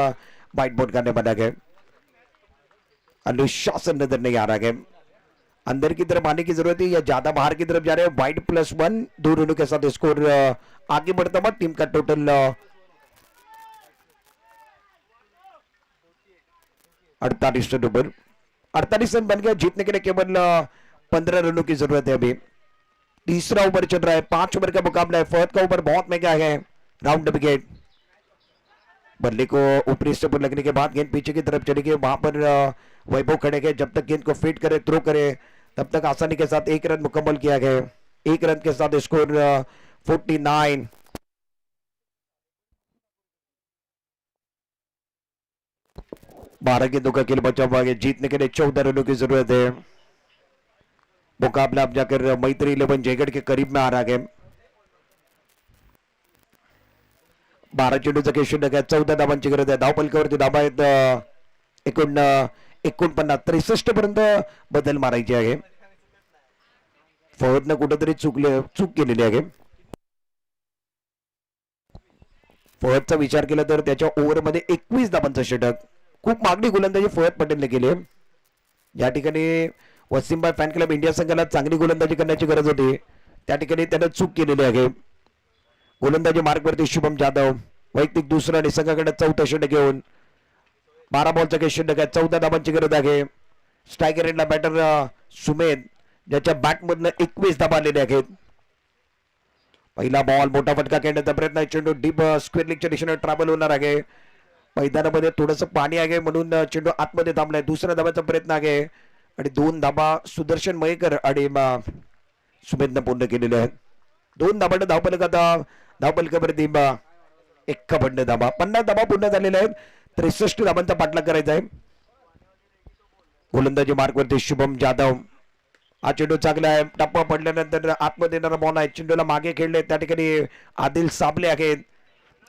व्हाइट बोर्ड करने बना गए। अनुशासन नजर नहीं आ रहा है। अंदर की तरफ आने की जरूरत है या ज्यादा बाहर की तरफ जा रहे हैं। वाइड +1 2 रनों के साथ स्कोर आगे बढ़ता हुआ। टीम का टोटल 48 रन पर। 48 रन बन गया। जीतने के लिए केवल 15 रनों की जरूरत है। अभी तीसरा ओवर चल रहा है। 5 ओवर का मुकाबला है। फहद का ओवर बहुत महंगा है। Round wicket. बल्ले को ऊपरी स्टंप पर लगने के बाद गेंद पीछे की तरफ चली गई। वहां पर वैभव खड़े गए। जब तक गेंद को फीड करे, थ्रो करे, तब तक आसानी के साथ 1 रन मुकम्मल किया गया। 1 रन के साथ स्कोर 49। बारह गेंदों का खेल बचा हुआ है। जीतने के लिए 14 रनों की जरूरत है। मुकाबला अब जाकर मैत्री 11 जयगढ़ के करीब में आ रहा है। 12 चेंडूचा खेळ शिल्लक आहे. 14 धावांची गरज आहे. धावपलकावरती धावा आहेत 49 63 पर्यंत बदल मारायची आहे. फहदनं कुठेतरी चूक केलेली आहे. फहदचा विचार केला तर त्याच्या ओव्हरमध्ये 21 धावांचं षटक. खूप मागणी गोलंदाजी फहद पटेलने केली. या ठिकाणी वसीमभाई फॅन क्लब इंडिया संघाला चांगली गोलंदाजी करण्याची गरज होती. त्या ठिकाणी त्यानं चूक केलेली आहे. गोलंदाजी मार्गवरती शुभम जाधव वैयक्तिक दुसरा आणि संघाकडे 4थं षटक घेऊन 12 बॉलचा खेळ षटक आहे. 14 धावांची गरज आहे. स्ट्रायकर एंडला बॅटर सुमेध ज्याच्या बॅटमधनं 21 धावा आलेल्या आहेत. पहिला बॉल मोठा फटका खेळण्याचा प्रयत्न आहे. चेंडू डीप स्क्वेअर लेगच्या दिशेने ट्रॅव्हल होणार आहे. मैदानामध्ये थोडंसं पाणी आहे म्हणून चेंडू आतमध्ये थांबलाय. दुसऱ्या धावाचा प्रयत्न आहे आणि 2 धावा सुदर्शन मयेकर आणि सुमेधनं पूर्ण केलेले आहेत. 2 धावांना धावफलक आता धावफलकावरती 51 धावा. 50 धावा पूर्ण झालेल्या आहेत. 63 धावांचा पाठलाग करायचा आहे. गोलंदाजी मार्गवरती शुभम जाधव. हा चेंडू चांगला आहे. टप्पा पडल्यानंतर आतमध्ये येणारा बॉल आहे. चेंडूला मागे खेळले. त्या ठिकाणी आदिल साबले आहेत.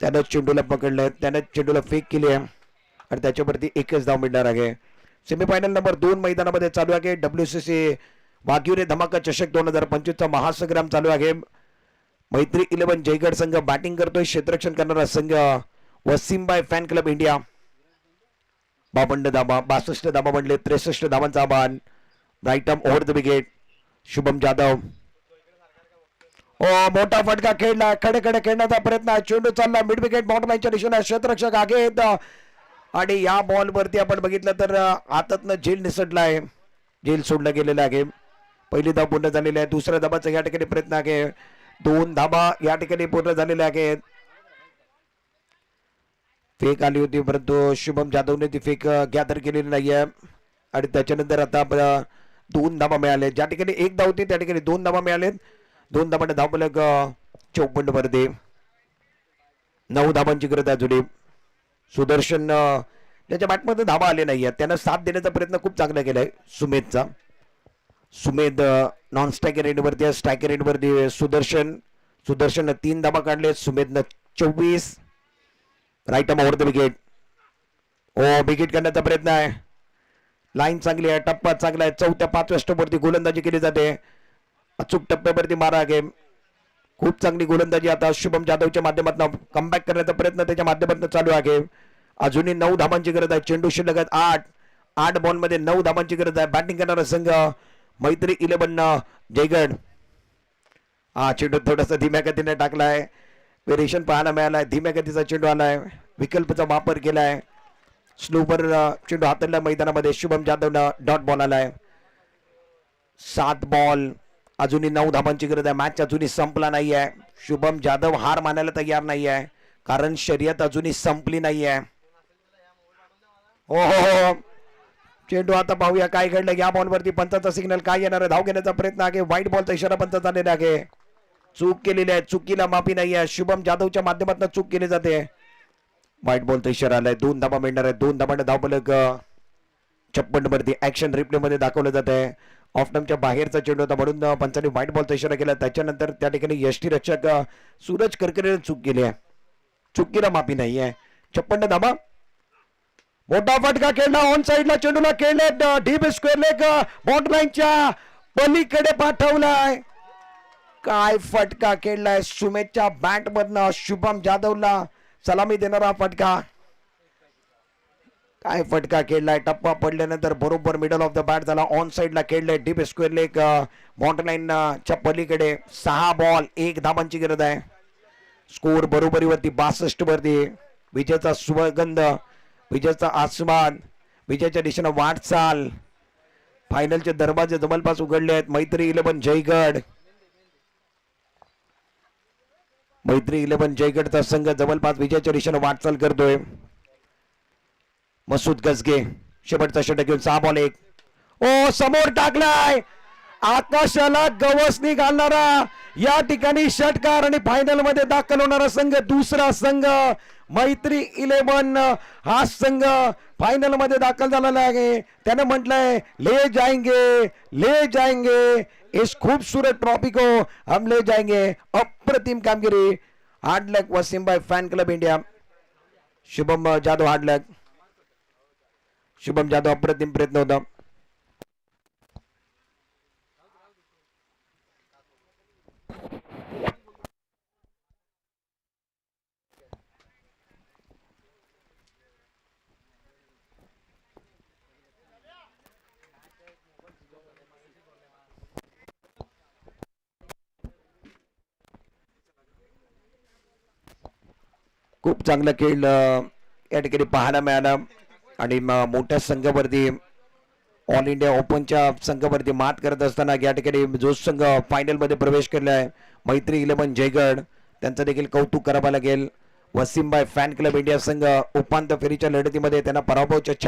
त्यानं चेंडूला पकडलं. त्यानं चेंडूला फेक केली आहे आणि त्याच्यावरती 1च धाव मिळणार आहे. सेमीफायनल नंबर 2 मैदानामध्ये चालू आहे. WCC वाघिवरे धमाका चषक 2025 चा महासंग्राम चालू आहे. मैत्री 11 जयगड संघ बॅटिंग करतोय. क्षेत्ररक्षण करणारा संघ वसीमभाई फॅन क्लब इंडिया. 52 धावा 62 धावा म्हणले. 63 धावांचा आव्हान. Right arm over the wicket Shubham Jadhav. मोठा फटका खेळला. खडे खेळण्याचा प्रयत्न. चेंडू चालला मिड विकेट बाउंड्री लाईनच्या दिशेने. क्षेत्ररक्षक आगे आहेत आणि या बॉल वरती आपण बघितलं तर हातातनं झेल निसटलाय. झेल सोडला गेलेला आहे. पहिली धाव पूर्ण झालेली आहे. दुसऱ्या धावाचा या ठिकाणी प्रयत्न आहे. 2 धावा या ठिकाणी पूर्ण झालेल्या आहेत. फेक आली होती परंतु शुभम जाधवने ती फेक गॅदर केलेली नाहीये आणि त्याच्यानंतर आता 2 धावा मिळाले. ज्या ठिकाणी 1 धाव होती त्या ठिकाणी 2 धावा मिळालेत. 2 धावांना धावफलक 54 वरती. 9 धावांची गरज आहे जुडी. सुदर्शन त्याच्या बॅटमध्ये धावा आले नाहीये. त्यानं साथ देण्याचा प्रयत्न खूप चांगला केलाय सुमेधचा. सुमेध नॉन स्ट्रायकर एंडवरती आहे. स्ट्रायकर एंडवरती सुदर्शन 3 धावा काढले. सुमेधनं 24. Right arm over the wicket. Wicket करण्याचा प्रयत्न आहे. लाईन चांगली आहे. टप्पा चांगला आहे. 4थ्या 5व्या स्टंपवरती गोलंदाजी केली जाते. अचूक टप्प्यावरती मारा आहे. खूप चांगली गोलंदाजी आता शुभम जाधवच्या माध्यमातून कमबॅक करण्याचा प्रयत्न त्याच्या माध्यमातून चालू आहे. अजूनही 9 धावांची गरज आहे. चेंडू शिल्लक आहेत 8 बॉलमध्ये 9 धावांची गरज आहे. बॅटिंग करणारा संघ मैत्री 11 जयगड. हा चेंडू थोडासा धीम्या गतीने टाकलाय. वेरिएशन पाहायला मिळालाय. धीम्या गतीचा चेंडू आलाय. विकल्पचा वापर केलाय. स्लोवर चेंडू हाताळला मैदानामध्ये. शुभम जाधवनं डॉट बॉल आलाय. 7 बॉल अजूनही 9 धावांची गरज आहे. मॅच अजूनही संपला नाही आहे. शुभम जाधव हार मानायला तयार नाही आहे. कारण शर्यत अजूनही संपली नाहीये. हो हो हो, चेंडू आता पाहूया काय घडलं. या बॉलवरती पंचाचा सिग्नल काय येणार आहे. धाव घेण्याचा प्रयत्न आहे. व्हाईट बॉलचा इशारा पंच झालेला आहे. चूक केलेली आहे, चुकीला माफी नाही आहे. शुभम जाधवच्या माध्यमातून चूक केली जाते. व्हाईट बॉलचा इशारा आलाय. 2 धावा मिळणार आहे. 2 धावांना धावफलक 56 वरती ऍक्शन रिप्ले मध्ये दाखवलं जात आहे. ऑफ टाइमच्या बाहेरचा चेंडू होता म्हणून पंचांनी व्हाईट बॉलचा इशारा केला. त्याच्यानंतर त्या ठिकाणी यष्टीरक्षक सूरज करकरेने चूक केली आहे. चुकीला माफी नाही आहे. 56 धावा. मोठा फटका खेळला. ऑन साइडला चेंडूला खेळले. डीप स्क्वेअर लेग बॉट लाईनच्या पलीकडे पाठवलाय. काय फटका खेळलाय सुमेशच्या बॅट मधनं. शुभम जाधवला सलामी देणारा फटका. काय फटका खेळलाय. टप्पा पडल्यानंतर बरोबर मिडल ऑफ द बॅट झाला. ऑन साइडला खेळले. डीप स्क्वेअर लेग बॉट लाईन च्या पलीकडे. 6 बॉल 1 धावांची गरज आहे. स्कोर बरोबरीवरती 62 वरती. विजयाचा सुगंध, विजयाचा आस्वाद, विजयाच्या दिशेनं वाटचाल. फायनलचे दरवाजे जवळपास उघडले आहेत. मैत्री 11 जयगड, मैत्री 11 जयगडचा संघ जवळपास विजयाच्या दिशेनं वाटचाल करतोय. मसूद गजगे शेवटचा षटक घेऊन 6 बॉल 1. ओ समोर टाकलाय. आकाशाला गवसणी घालणारा या ठिकाणी षटकार आणि फायनल मध्ये दाखल होणारा संघ दुसरा संघ मैत्री 11 हा संघ फायनल मध्ये दाखल झालेला आहे. त्याने म्हटलंय ले जाएंगे ले जाएंगे इस खूबसूरत ट्रॉफी को हम ले जाएंगे. अप्रतिम कामगिरी. Hard luck Wasim bhai fan club India. Shubham Jadhav hard luck. Shubham Jadhav अप्रतिम प्रयत्न होता. खूप चांगला खेळ या ठिकाणी पाहायला मिळाला आणि मोठ्या संघावरती ऑल इंडिया ओपनच्या संघावरती मात करत असताना या ठिकाणी जो संघ फायनल मध्ये प्रवेश केला आहे मैत्री 11 जयगड, त्यांचं देखील कौतुक करावं लागेल. वसीमभाई फॅन क्लब इंडिया संघ उपांत्य फेरीच्या लढतीमध्ये त्यांना पराभवाच्या